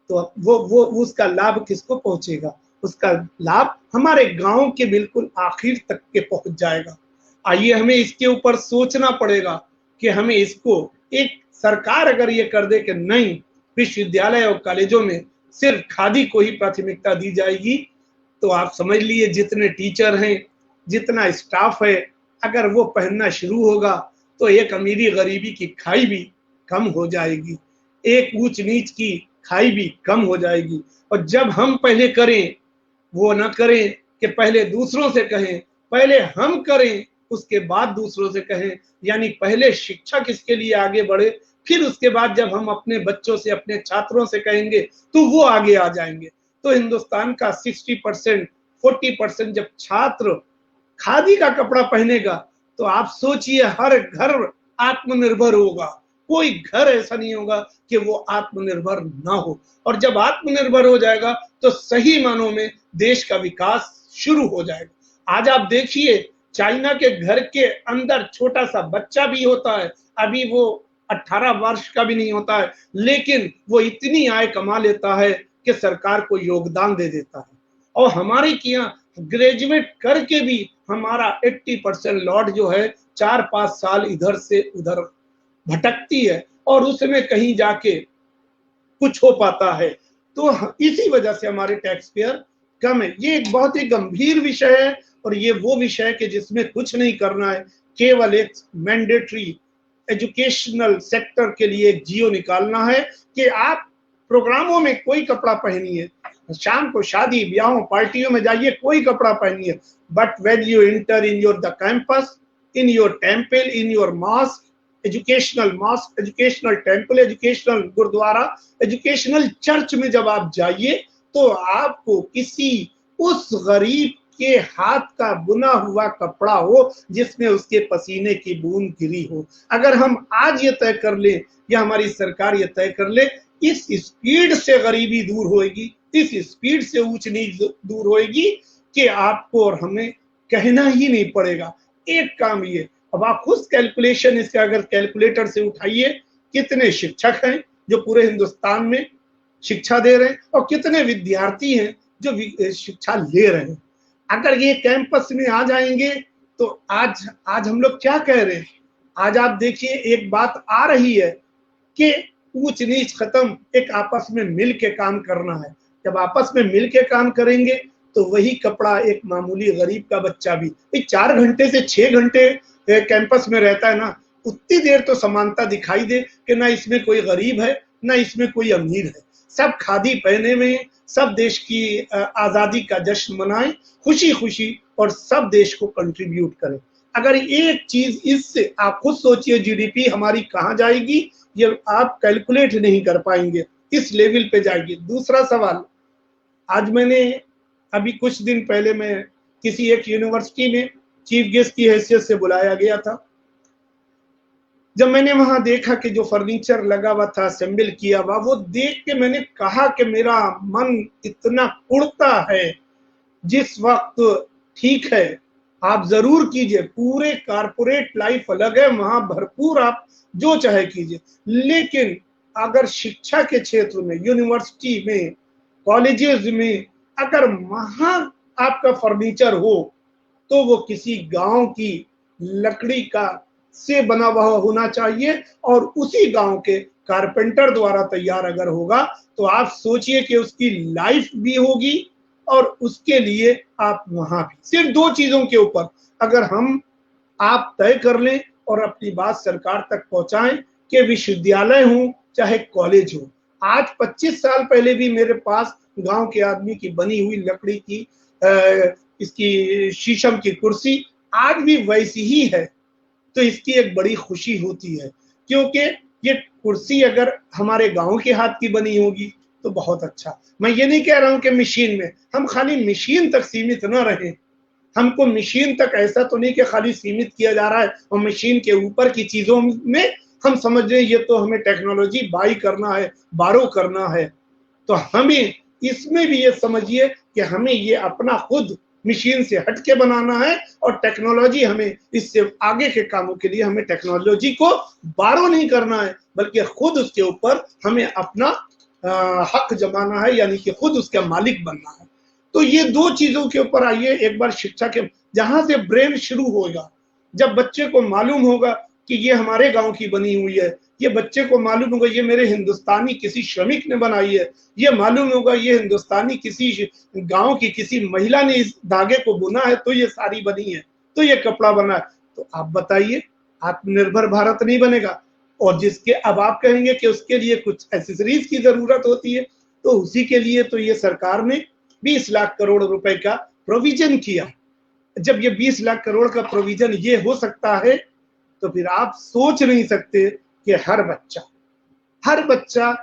तो वो उसका लाभ किसको पहुंचेगा? उसका लाभ हमारे गांव के बिल्कुल आखिर तक के पहुंच जाएगा। आइए हमें इसके ऊपर सोचना पड़ेगा कि हमें इसको, एक सरकार अगर ये कर दे कि नहीं, विश्वविद्यालय और कॉलेजों में सिर्फ खादी को ही प्राथमिकता दी जाएगी, तो आप समझ लीजिए जितने टीचर हैं, जितना स्टाफ है, अगर वो पहनना शुरू होगा तो एक अमीरी गरीबी की खाई भी कम हो जाएगी, एक ऊंच नीच की खाई भी कम हो जाएगी। और जब हम पहले करें, वो ना करें कि पहले दूसरों से कहें, पहले हम करें उसके बाद दूसरों से कहें, यानी पहले शिक्षक इसके लिए आगे बढ़े, फिर उसके बाद जब हम अपने बच्चों से, अपने छात्रों से कहेंगे तो वो आगे आ जाएंगे। तो हिंदुस्तान का 60%, 40% जब छात्र खादी का कपड़ा पहनेगा तो आप सोचिए हर घर आत्मनिर्भर होगा। कोई घर ऐसा नहीं होगा कि वो आत्मनिर्भर ना हो। और जब आत्मनिर्भर हो जाएगा तो सही मानों में देश का विकास शुरू हो जाएगा। आज आप देखिए चाइना के घर के अंदर छोटा सा बच्चा भी होता है, अभी वो 18 वर्ष का भी नहीं होता है, लेकिन वो इतनी आय कमा लेता है कि सरकार को योगदान दे देता है। और हमारे यहाँ ग्रेजुएट करके भी हमारा 80% लॉट जो है 4-5 साल इधर से उधर भटकती है और उसमें कहीं जाके कुछ हो पाता है। तो इसी वजह से हमारे टैक्स पेयर कम है। ये एक बहुत ही गंभीर विषय है और ये वो विषय है कि जिसमें कुछ नहीं करना है, केवल एक मैंडेटरी एजुकेशनल सेक्टर के लिए एक जियो निकालना है कि आप प्रोग्रामों में कोई कपड़ा पहनिए, शाम को शादी ब्याहों पार्टियों में जाइए कोई कपड़ा पहनिए, but when you enter in your the campus, in your temple, in your mosque, educational mosque, educational temple, educational gurdwara, educational church में जब आप जाइए तो आपको किसी उस गरीब के हाथ का बुना हुआ कपड़ा हो जिसमें उसके पसीने की बूंद गिरी हो। अगर हम आज ये तय कर ले या हमारी सरकार ये तय कर ले, इस स्पीड से गरीबी दूर होएगी, इस स्पीड से ऊंच नीच दूर होएगी कि आपको और हमें कहना ही नहीं पड़ेगा। एक काम ये, अब आप खुद कैलकुलेशन इसका अगर कैलकुलेटर से उठाइए, कितने शिक्षक हैं जो पूरे हिंदुस्तान में शिक्षा दे रहे हैं और कितने विद्यार्थी हैं जो शिक्षा ले रहे हैं। अगर ये कैंपस में आ जाएंगे तो आज हम लोग क्या कह रहे हैं, आज आप देखिए एक बात आ रही है कि ऊंच नीच खत्म, एक आपस में मिल के काम करना है। जब आपस में मिल के काम करेंगे तो वही कपड़ा एक मामूली गरीब का बच्चा भी 4 घंटे से 6 घंटे कैंपस में रहता है ना, उतनी देर तो समानता दिखाई दे कि ना इसमें कोई गरीब है ना इसमें कोई अमीर है, सब खादी पहने में, सब देश की आजादी का जश्न मनाएं खुशी खुशी और सब देश को कंट्रीब्यूट करें। अगर एक चीज इससे आप खुद सोचिए जीडीपी हमारी कहाँ जाएगी, ये आप कैलकुलेट नहीं कर पाएंगे, इस लेवल पे जाएगी। दूसरा सवाल, आज मैंने अभी कुछ दिन पहले मैं किसी एक यूनिवर्सिटी में चीफ गेस्ट की हैसियत से बुलाया गया था। जब मैंने वहां देखा कि जो फर्नीचर लगा हुआ था, असेंबल किया हुआ, वो देख के मैंने कहा कि मेरा मन इतना उड़ता है। जिस वक्त ठीक है आप जरूर कीजिए, पूरे कारपोरेट लाइफ अलग है, वहां भरपूर आप जो चाहे कीजिए, लेकिन अगर शिक्षा के क्षेत्र में, यूनिवर्सिटी में, कॉलेजेस में अगर वहां आपका फर्नीचर हो तो वो किसी गांव की लकड़ी का से बना हुआ होना चाहिए और उसी गांव के कारपेंटर द्वारा तैयार अगर होगा तो आप सोचिए कि उसकी लाइफ भी होगी और उसके लिए आप वहां भी। सिर्फ 2 चीजों के ऊपर अगर हम आप तय कर लें और अपनी बात सरकार तक पहुंचाएं कि विश्वविद्यालय हो चाहे कॉलेज हो। आज 25 साल पहले भी मेरे पास गांव के आदमी की बनी हुई लकड़ी की इसकी शीशम की कुर्सी आज भी वैसी ही है, तो इसकी एक बड़ी खुशी होती है क्योंकि ये कुर्सी अगर हमारे गांव के हाथ की बनी होगी तो बहुत अच्छा। मैं ये नहीं कह रहा हूं कि मशीन में, हम खाली मशीन तक सीमित न रहे। हमको मशीन तक ऐसा तो नहीं कि खाली सीमित किया जा रहा है और मशीन के ऊपर की चीजों में हम समझ रहे हैं ये तो हमें टेक्नोलॉजी बाई करना है, बारो करना है। तो हमें इसमें भी ये समझिए कि हमें ये अपना खुद मशीन से हटके बनाना है और टेक्नोलॉजी हमें इससे आगे के कामों के लिए हमें टेक्नोलॉजी को बारो नहीं करना है, बल्कि खुद उसके ऊपर हमें अपना हक जमाना है, यानी कि खुद उसका मालिक बनना है। तो ये 2 चीजों के ऊपर आइए। एक बार शिक्षा के जहां से ब्रेन शुरू होगा, जब बच्चे को मालूम होगा कि ये हमारे गांव की बनी हुई है, ये बच्चे को मालूम होगा ये मेरे हिंदुस्तानी किसी श्रमिक ने बनाई है, ये मालूम होगा ये हिंदुस्तानी किसी गांव की किसी महिला ने इस धागे को बुना है तो ये साड़ी बनी है, तो ये कपड़ा बना है, तो आप बताइए आत्मनिर्भर भारत नहीं बनेगा। और जिसके अब आप कहेंगे कि उसके लिए कुछ एक्सेसरीज की जरूरत होती है, तो उसी के लिए तो ये सरकार ने 20 लाख करोड़ रुपए का प्रोविजन किया। जब ये 20 लाख करोड़ का प्रोविजन ये हो सकता है तो फिर आप सोच नहीं सकते कि हर बच्चा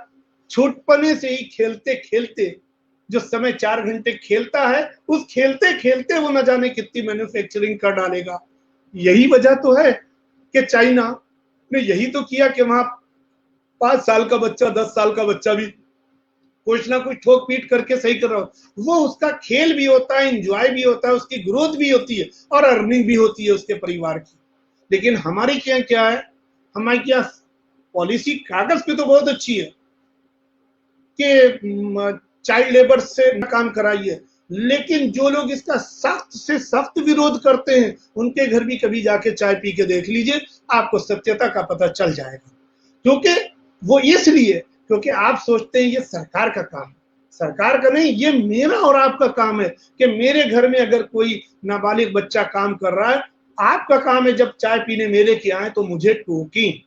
छोटपने से ही खेलते खेलते जो समय 4 घंटे खेलता है, उस खेलते खेलते वो न जाने कितनी मैन्युफैक्चरिंग कर डालेगा। यही वजह तो है कि चाइना ने यही तो किया कि वहां 5 साल का बच्चा 10 साल का बच्चा भी कुछ ना कुछ ठोक पीट करके सही कर रहा हो, वो उसका खेल भी होता है, एंजॉय भी होता है, उसकी ग्रोथ भी होती है और अर्निंग भी होती है उसके परिवार की। लेकिन हमारी क्या है, हमारी क्या पॉलिसी कागज पे तो बहुत अच्छी है कि चाइल्ड लेबर से न काम कराइए, लेकिन जो लोग इसका सख्त से सख्त विरोध करते हैं उनके घर भी कभी जाके चाय पी के देख लीजिए, आपको सत्यता का पता चल जाएगा। क्योंकि वो इसलिए क्योंकि आप सोचते हैं ये सरकार का काम है, सरकार का नहीं, ये मेरा और आपका काम है कि मेरे घर में अगर कोई नाबालिग बच्चा काम कर रहा है, आपका काम है जब चाय पीने मेरे के आए तो मुझे टोकें,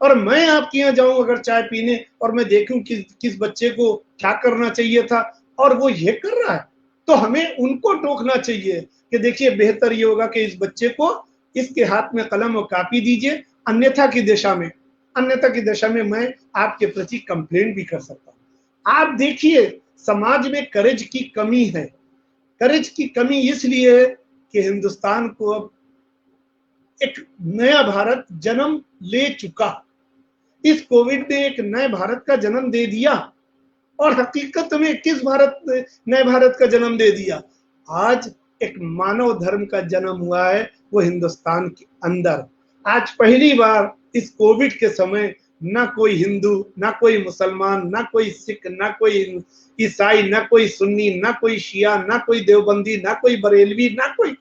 और मैं आपके यहाँ जाऊं अगर चाय पीने और मैं देखूं किस बच्चे को क्या करना चाहिए था और वो ये कर रहा है, तो हमें उनको टोकना चाहिए कि देखिए बेहतर ये होगा कि इस बच्चे को इसके हाथ में कलम और कापी दीजिए, अन्यथा की दिशा में मैं आपके प्रति कंप्लेंट भी कर सकता हूँ। आप देखिए समाज में करेज की कमी है। करेज की कमी इसलिए है कि हिंदुस्तान को अब एक नया भारत जन्म ले चुका। इस कोविड ने एक नए भारत का जन्म दे दिया, और हकीकत में किस नए भारत का जन्म दे दिया? आज एक मानव धर्म का जन्म हुआ है, वो हिंदुस्तान के अंदर। आज पहली बार इस कोविड के समय ना कोई हिंदू, ना कोई मुसलमान, ना कोई सिख, ना कोई ईसाई, ना कोई सुन्नी, ना कोई शिया, ना कोई देवबंदी, ना कोई बरेलवी, ना कोई,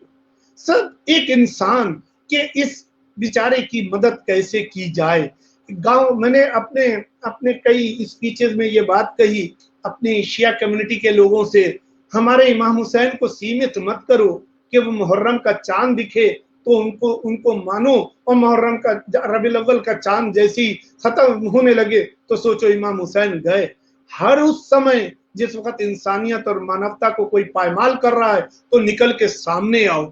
सब एक इंसान के इस बेचारे की मदद कैसे की जाए। गांव, मैंने अपने अपने कई स्पीचेस में ये बात कही अपनी शिया कम्युनिटी के लोगों से, हमारे इमाम हुसैन को सीमित मत करो कि वो मुहर्रम का चांद दिखे तो उनको मानो, और मुहर्रम का रबीउल अव्वल का चांद जैसी खत्म होने लगे तो सोचो इमाम हुसैन गए। हर उस समय जिस वक्त इंसानियत और मानवता को कोई पायमाल कर रहा है तो निकल के सामने आओ।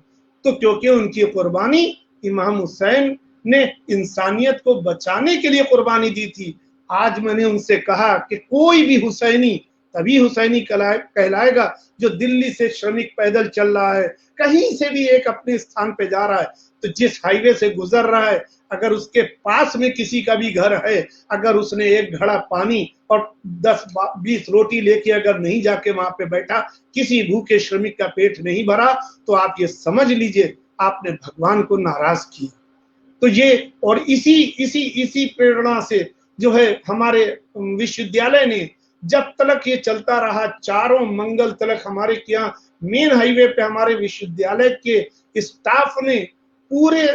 तो क्योंकि उनकी कुर्बानी, इमाम हुसैन ने इंसानियत को बचाने के लिए कुर्बानी दी थी। आज मैंने उनसे कहा कि कोई भी हुसैनी तभी हुसैनी कहलाएगा जो दिल्ली से श्रमिक पैदल चल रहा है, कहीं से भी एक अपने स्थान पे जा रहा है, तो जिस हाईवे से गुजर रहा है अगर उसके पास में किसी का भी घर है, अगर उसने एक घड़ा पानी और 10-20 रोटी लेके अगर नहीं जाके वहां पे बैठा, किसी भूखे श्रमिक का पेट नहीं भरा, तो आप ये समझ लीजिए आपने भगवान को नाराज किया। तो ये, और इसी प्रेरणा से जो है हमारे विश्वविद्यालय ने, जब तक ये चलता रहा, चारों मंगल तक हमारे यहाँ मेन हाईवे पे हमारे विश्वविद्यालय के स्टाफ ने पूरे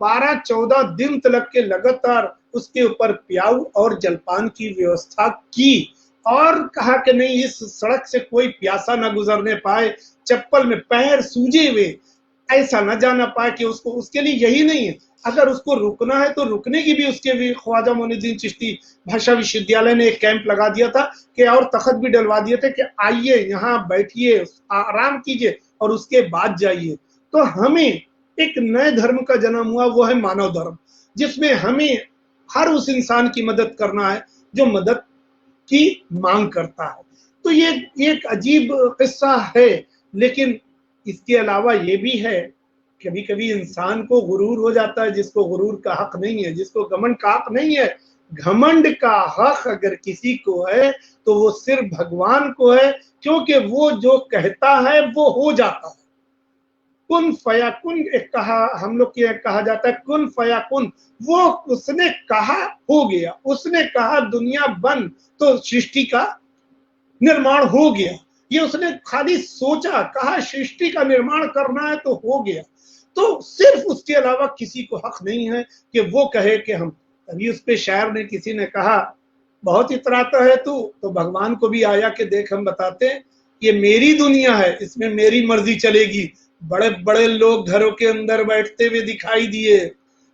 12-14 दिन तक के लगातार उसके ऊपर प्याऊ और जलपान की व्यवस्था की, और कहा कि नहीं इस सड़क से कोई प्यासा ना गुजरने पाए, चप्पल में पैर सूजे हुए ऐसा न जाना पाए कि उसको, उसके लिए यही नहीं है, अगर उसको रुकना है तो रुकने की भी उसके भी ख्वाजा मोइनुद्दीन चिश्ती भाषा विश्वविद्यालय ने एक कैंप लगा दिया था कि, और तख्त भी डलवा दिए थे कि आइए यहाँ बैठिए, आराम कीजिए और उसके बाद जाइए। तो हमें एक नए धर्म का जन्म हुआ, वो है मानव धर्म, जिसमें हमें हर उस इंसान की मदद करना है जो मदद की मांग करता है। तो ये एक अजीब किस्सा है, लेकिन इसके अलावा ये भी है, कभी कभी इंसान को गुरूर हो जाता है, जिसको गुरूर का हक नहीं है, जिसको घमंड का हक नहीं है। घमंड का हक अगर किसी को है तो वो सिर्फ भगवान को है, क्योंकि वो जो कहता है वो हो जाता है। कुन फयाकुन एक कहा, हम लोग के कहा जाता है कुन फयाकुन, वो उसने कहा हो गया, उसने कहा दुनिया बन तो सृष्टि का निर्माण हो गया। ये उसने खाली सोचा, कहा सृष्टि का निर्माण करना है तो हो गया। तो सिर्फ उसके अलावा किसी को हक नहीं है कि वो कहे कि हम, तभी उस पे शायर ने, किसी ने कहा बहुत इतराता है तू, तो भगवान को भी आया कि देख हम बताते हैं ये मेरी दुनिया है, इसमें मेरी मर्जी चलेगी। बड़े बड़े लोग घरों के अंदर बैठते हुए दिखाई दिए,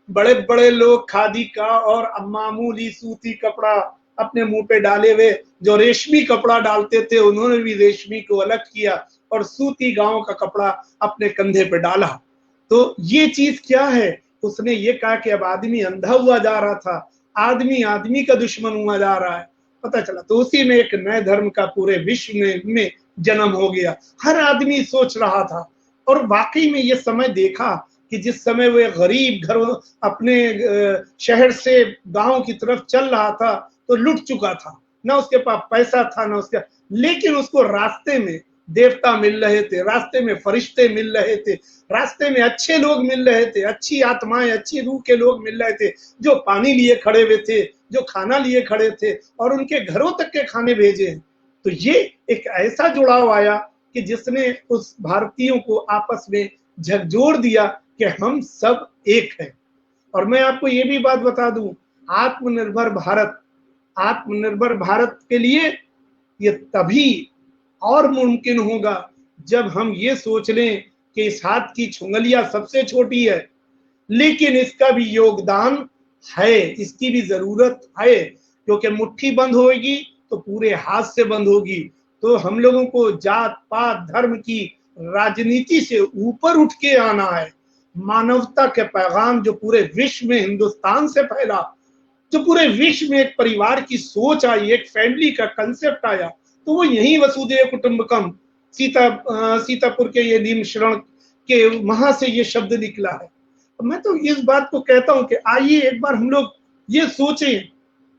बड़े बड़े लोग खादी का और मामूली सूती कपड़ा अपने मुंह पे डाले हुए, जो रेशमी कपड़ा डालते थे उन्होंने भी रेशमी को अलग किया और सूती गांव का कपड़ा अपने कंधे पे डाला। तो ये चीज क्या है, उसने ये कहा कि अब आदमी अंधा हुआ जा रहा था, आदमी आदमी का दुश्मन हुआ जा रहा है, पता चला। तो उसी में एक नए धर्म का पूरे विश्व में जन्म हो गया। हर आदमी सोच रहा था, और वाकई में ये समय देखा कि जिस समय वो गरीब घर अपने शहर से गांव की तरफ चल रहा था तो लुट चुका था, ना उसके पास पैसा था ना उसका, लेकिन उसको रास्ते में देवता मिल रहे थे, रास्ते में फरिश्ते मिल रहे थे, रास्ते में अच्छे लोग मिल रहे थे, अच्छी आत्माएं, अच्छी रूह के लोग मिल रहे थे, जो पानी लिए खड़े हुए थे, जो खाना लिए खड़े थे और उनके घरों तक के खाने भेजे। तो ये एक ऐसा जुड़ाव आया कि जिसने उस भारतीयों को आपस में झकझोर दिया कि हम सब एक हैं। और मैं आपको ये भी बात बता दूं, आत्मनिर्भर भारत के लिए ये तभी और मुमकिन होगा जब हम ये सोच लें कि इस हाथ की छुंगलियां सबसे छोटी है, लेकिन इसका भी योगदान है, इसकी भी जरूरत है, क्योंकि मुट्ठी बंद होगी तो पूरे हाथ से बंद होगी। तो हम लोगों को जात पात धर्म की राजनीति से ऊपर उठ के आना है। मानवता के पैगाम जो पूरे विश्व में हिंदुस्तान से फैला, जो पूरे विश्व में एक परिवार की सोच आई, एक फैमिली का कंसेप्ट आया, तो वो यही वसुधैव कुटुंबकम सीतापुर के ये नीम शरण के वहां से ये शब्द निकला है। मैं तो इस बात को कहता हूं कि आइए एक बार हम लोग ये सोचें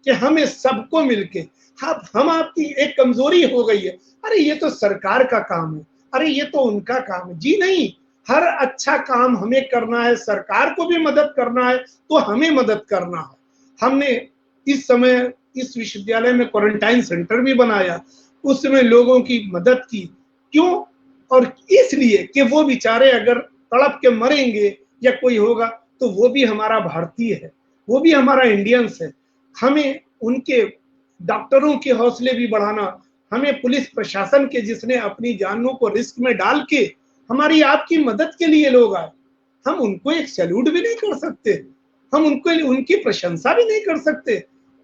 कि हमें सबको मिलके, हम आपकी एक कमजोरी हो गई है, अरे ये तो सरकार का काम है, अरे ये तो उनका काम है। जी नहीं, हर अच्छा काम हमें करना है, सरकार को भी मदद करना है तो हमें मदद करना है। हमने इस समय इस विश्वविद्यालय में क्वारंटाइन सेंटर भी बनाया, उस समय लोगों की मदद की। क्यों? और इसलिए कि वो बेचारे अगर तड़प के मरेंगे या कोई होगा तो वो भी हमारा भारतीय है, वो भी हमारा इंडियंस है। हमें उनके डॉक्टरों के हौसले भी बढ़ाना, हमें पुलिस प्रशासन के जिसने अपनी जानों को रिस्क में डाल के हमारी आपकी मदद के लिए लोग आए, हम उनको एक सैल्यूट भी नहीं कर सकते, हम उनको उनकी प्रशंसा भी नहीं कर सकते?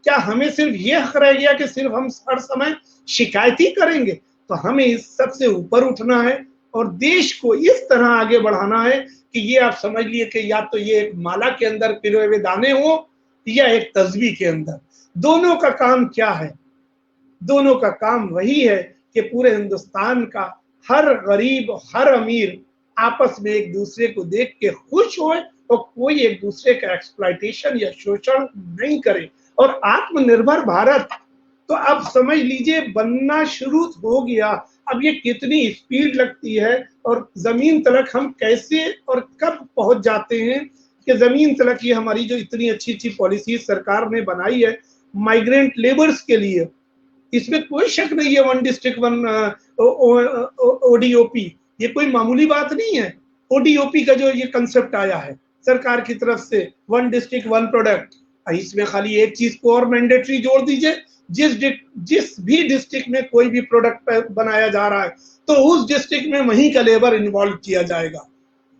क्या हमें सिर्फ ये हक रह गया कि सिर्फ हम हर समय शिकायत ही करेंगे? तो हमें इस सबसे ऊपर उठना है और देश को इस तरह आगे बढ़ाना है कि ये आप समझ लिए कि या तो ये एक माला के अंदर पिरोए हुए दाने हो या एक तस्बीह के अंदर। दोनों का काम क्या है? दोनों का काम वही है कि पूरे हिंदुस्तान का हर गरीब हर अमीर आपस में एक दूसरे को देख के खुश होए और कोई एक दूसरे का एक्सप्लॉयटेशन या शोषण नहीं करे। और आत्मनिर्भर भारत तो अब समझ लीजिए बनना शुरू हो गया। अब ये कितनी स्पीड लगती है और जमीन तलक हम कैसे और कब पहुंच जाते हैं कि जमीन तलक ये हमारी जो इतनी अच्छी अच्छी पॉलिसी सरकार ने बनाई है माइग्रेंट लेबर्स के लिए, इसमें कोई शक नहीं है। वन डिस्ट्रिक्ट वन ओडीओपी ये कोई मामूली बात नहीं है। ओडीओपी का जो ये कंसेप्ट आया है सरकार की तरफ से, वन डिस्ट्रिक्ट वन प्रोडक्ट, इसमें खाली एक चीज को और मैंडेटरी जोड़ दीजिए, जिस भी डिस्ट्रिक्ट में कोई भी प्रोडक्ट बनाया जा रहा है तो उस डिस्ट्रिक्ट में वहीं का लेबर इन्वॉल्व किया जाएगा।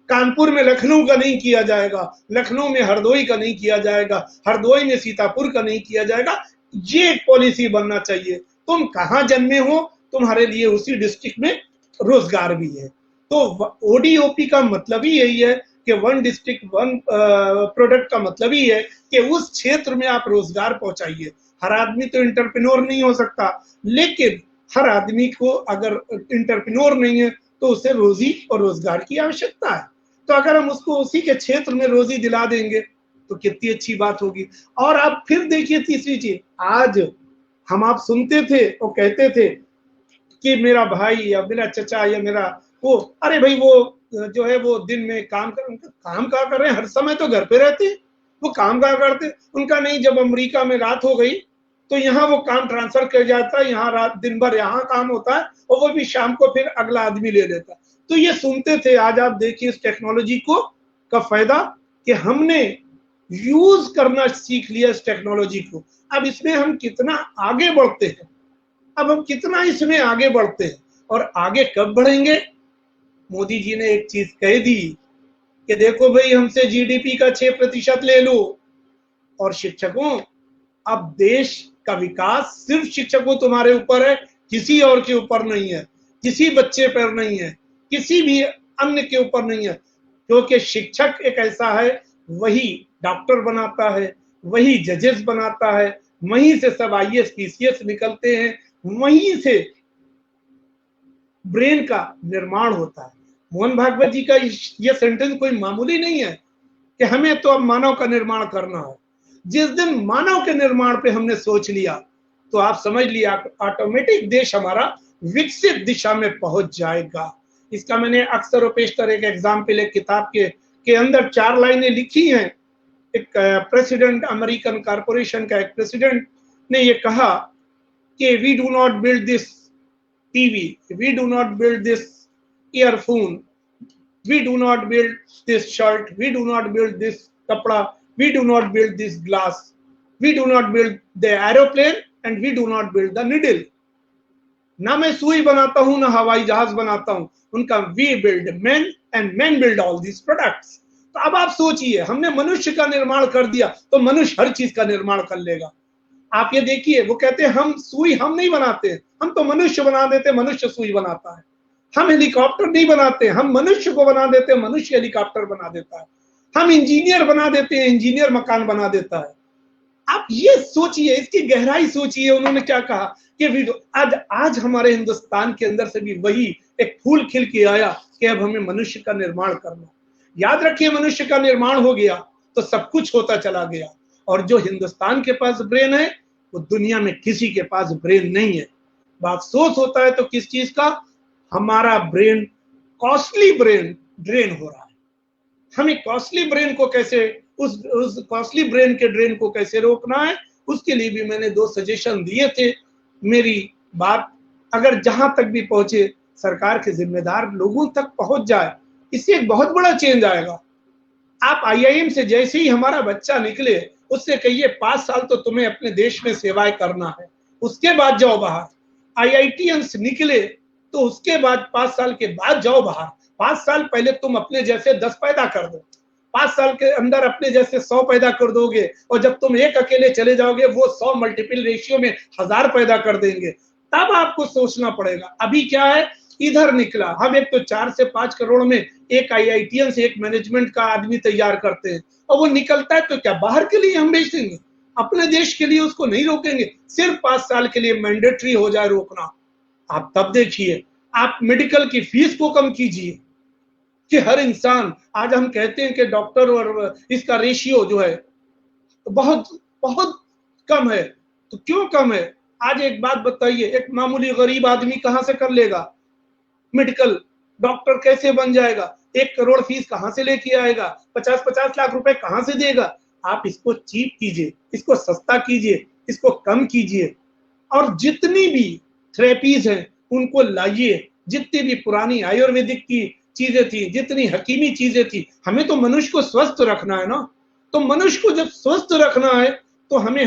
कानपुर में लखनऊ का नहीं किया जाएगा, लखनऊ में हरदोई का नहीं किया जाएगा, हरदोई में सीतापुर का नहीं किया जाएगा। ये पॉलिसी बनना चाहिए। तुम कहां जन्मे हो तुम्हारे लिए उसी डिस्ट्रिक्ट में रोजगार भी है। तो ओडीओपी का मतलब ही यही है कि वन डिस्ट्रिक्ट वन प्रोडक्ट का मतलब ही है कि उस क्षेत्र में आप रोजगार पहुंचाइए। हर आदमी तो इंटरप्रेन्योर नहीं हो सकता, लेकिन हर आदमी को अगर इंटरप्रेन्योर नहीं है तो उसे रोजी और रोजगार की आवश्यकता है। तो अगर हम उसको उसी के क्षेत्र में रोजी दिला देंगे तो कितनी अच्छी बात होगी। और आप फिर देखिए तीसरी चीज, आज हम आप सुनते थे और कहते थे कि मेरा भाई या मेरा चचा या मेरा वो, अरे भाई वो जो है वो दिन में काम कहाँ कर रहे हैं, हर समय तो घर पे रहते हैं, वो काम कहाँ करते? उनका नहीं, जब अमेरिका में रात हो गई तो यहाँ वो काम ट्रांसफर कर जाता है, यहाँ रात दिन भर यहाँ काम होता है और वो भी शाम को फिर अगला आदमी ले लेता है। तो ये सुनते थे। आज आप देखिए इस टेक्नोलॉजी को का फायदा कि हमने यूज करना सीख लिया इस टेक्नोलॉजी को। अब इसमें हम कितना आगे बढ़ते हैं, अब हम कितना इसमें आगे बढ़ते हैं और आगे कब बढ़ेंगे। मोदी जी ने एक चीज कह दी कि देखो भाई हमसे जीडीपी का 6% ले लो। और शिक्षकों, अब देश का विकास सिर्फ शिक्षकों तुम्हारे ऊपर है, किसी और के ऊपर नहीं है, किसी बच्चे पर नहीं है, किसी भी अन्य के ऊपर नहीं है। क्योंकि शिक्षक एक ऐसा है, वही डॉक्टर बनाता है, वही जजेस बनाता है, वहीं से सब आईएएस पीसीएस निकलते हैं, वहीं से ब्रेन का निर्माण होता है। मोहन भागवत जी का यह सेंटेंस कोई मामूली नहीं है कि हमें तो अब मानव का निर्माण करना है। जिस दिन मानव के निर्माण पे हमने सोच लिया तो आप समझ लिया ऑटोमेटिक देश हमारा विकसित दिशा में पहुंच जाएगा। इसका मैंने अक्सर और पेशतर एक एग्जाम्पल एक किताब के अंदर 4 लाइनें लिखी हैं। एक प्रेसिडेंट, अमेरिकन कॉर्पोरेशन का एक प्रेसिडेंट ने ये कहा कि we do not build this TV, we do not build this earphone, we do not build this shirt, we do not build this कपड़ा, we do not build this glass, we do not build the aeroplane, and we do not build the needle. ना मैं सुई बनाता हूं, ना हवाई जहाज बनाता हूं, उनका we build man and man build all these products. तो अब आप सोचिए, हमने मनुष्य का निर्माण कर दिया तो मनुष्य हर चीज का निर्माण कर लेगा। आप ये देखिए, वो कहते हैं हम सुई हम नहीं बनाते, हम तो मनुष्य बना देते, मनुष्य सुई बनाता है। हम हेलीकॉप्टर नहीं बनाते, हम मनुष्य को बना देते, मनुष्य हेलीकॉप्टर बना देता है। हम इंजीनियर बना देते हैं, इंजीनियर मकान बना देता है। आप ये सोचिए, इसकी गहराई सोचिए, उन्होंने क्या कहा कि आज हमारे हिंदुस्तान के अंदर से भी वही एक फूल खिल के आया कि अब हमें मनुष्य का निर्माण करना। याद रखिए, मनुष्य का निर्माण हो गया तो सब कुछ होता चला गया। और जो हिंदुस्तान के पास ब्रेन है, वो दुनिया में किसी के पास ब्रेन नहीं है। अफसोस होता है तो किस चीज का, हमारा ब्रेन, कॉस्टली ब्रेन ड्रेन हो रहा है। हमें कॉस्टली ब्रेन को कैसे, उस कॉस्टली ब्रेन के ड्रेन को कैसे रोकना है, उसके लिए भी मैंने 2 सजेशन दिए थे। मेरी बात अगर जहां तक भी पहुंचे, सरकार के जिम्मेदार लोगों तक पहुंच जाए, इससे एक बहुत बड़ा चेंज आएगा। आप आईआईएम से जैसे ही हमारा बच्चा निकले, उससे कहिए 5 साल तो तुम्हें अपने देश में सेवाएं करना है, उसके बाद जाओ बाहर। आईआईटीएंस निकले तो उसके बाद 5 साल के बाद जाओ बाहर। 5 साल पहले तुम अपने जैसे 10 पैदा कर दो, 5 साल के अंदर अपने जैसे 100 पैदा कर दोगे, और जब तुम एक अकेले चले जाओगे, वो 100 मल्टीपल रेशियो में 1000 पैदा कर देंगे। तब आपको सोचना पड़ेगा। अभी क्या है, इधर निकला, हम एक तो 4 से 5 करोड़ में एक आईआईटीएन से एक मैनेजमेंट का आदमी तैयार करते हैं, और वो निकलता है तो क्या बाहर के लिए हम भेज देंगे? अपने देश के लिए उसको नहीं रोकेंगे। सिर्फ 5 साल के लिए मैंडेटरी हो जाए रोकना। आप तब देखिए, आप मेडिकल की फीस को कम कीजिए कि हर इंसान, आज हम कहते हैं कि डॉक्टर और इसका रेशियो जो है बहुत बहुत कम है। तो क्यों कम है? आज एक बात बताइए, एक मामूली गरीब आदमी कहां से कर लेगा मेडिकल? डॉक्टर कैसे बन जाएगा? 1 करोड़ फीस कहां से लेके आएगा? 50-50 लाख रुपए कहां से देगा? आप इसको चीप कीजिए, इसको सस्ता कीजिए, इसको कम कीजिए, और जितनी भी थेरेपीज हैं उनको लाइए। जितनी भी पुरानी आयुर्वेदिक की चीजें थी, जितनी हकीमी चीजें थी, हमें तो मनुष्य को स्वस्थ रखना है ना। तो मनुष्य को जब स्वस्थ रखना है तो हमें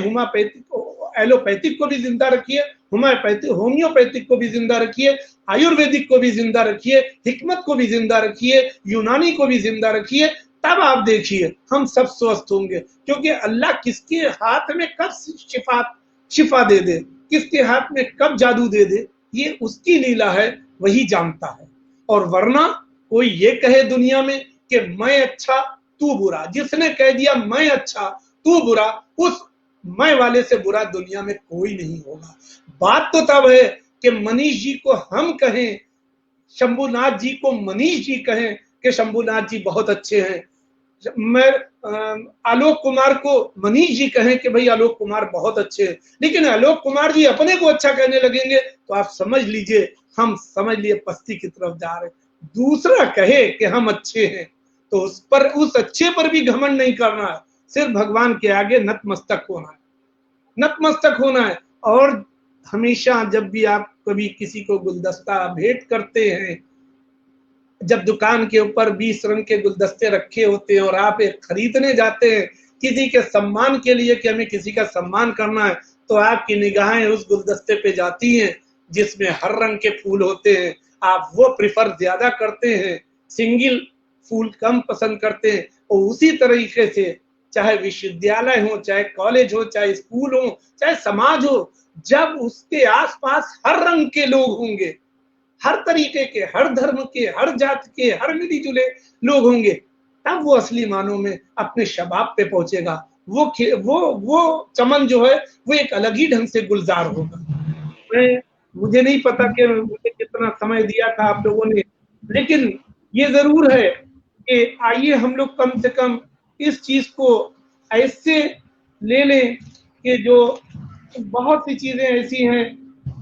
एलोपैथिक को भी जिंदा रखिए, होम्योपैथिक को भी जिंदा रखिए, आयुर्वेदिक को भी जिंदा रखिए, हिकमत को भी जिंदा रखिए, यूनानी को भी जिंदा रखिए। तब आप देखिए हम सब स्वस्थ होंगे। क्योंकि अल्लाह किसके हाथ में कब शिफा दे दे, किसके हाथ में कब जादू दे दे, ये उसकी लीला है, वही जानता है। और वरना कोई ये कहे दुनिया में कि मैं अच्छा तू बुरा, जिसने कह दिया मैं अच्छा तू बुरा, उस मैं वाले से बुरा दुनिया में कोई नहीं होगा। बात तो तब है कि मनीष जी को हम कहें, शंभुनाथ जी को मनीष जी कहें कि शंभुनाथ जी बहुत अच्छे हैं, मैं आलोक कुमार को मनीष जी कहें कि भाई आलोक कुमार बहुत अच्छे हैं। लेकिन आलोक कुमार जी अपने को अच्छा कहने लगेंगे तो आप समझ लीजिए, हम समझ लिए पस्ती की तरफ जा रहे। दूसरा कहे कि हम अच्छे हैं तो उस अच्छे पर भी घमंड नहीं करना है, सिर्फ भगवान के आगे नतमस्तक होना है, नतमस्तक होना है। और हमेशा जब भी आप कभी किसी को गुलदस्ता भेंट करते हैं, जब दुकान के ऊपर 20 रंग के गुलदस्ते रखे होते हैं और आप एक खरीदने जाते हैं किसी के सम्मान के लिए कि हमें किसी का सम्मान करना है, तो आपकी निगाहें उस गुलदस्ते पे जाती हैं जिसमें हर रंग के फूल होते हैं। आप वो प्रिफर ज्यादा करते हैं, सिंगल फूल कम पसंद करते हैं। और उसी तरीके से चाहे विश्वविद्यालय हो, चाहे कॉलेज हो, चाहे स्कूल हो, चाहे समाज हो, जब उसके आसपास हर रंग के लोग होंगे, हर तरीके के, हर धर्म के, हर जात के, हर मिली जुले लोग होंगे, तब वो असली मानों में अपने शबाब पे पहुंचेगा। वो चमन जो है वो एक अलग ही ढंग से गुलजार होगा। मुझे नहीं पता कि मुझे कितना समय दिया था आप लोगों ने, लेकिन ये जरूर है कि आइए हम लोग कम से कम इस चीज को ऐसे ले लें कि जो बहुत सी चीजें ऐसी हैं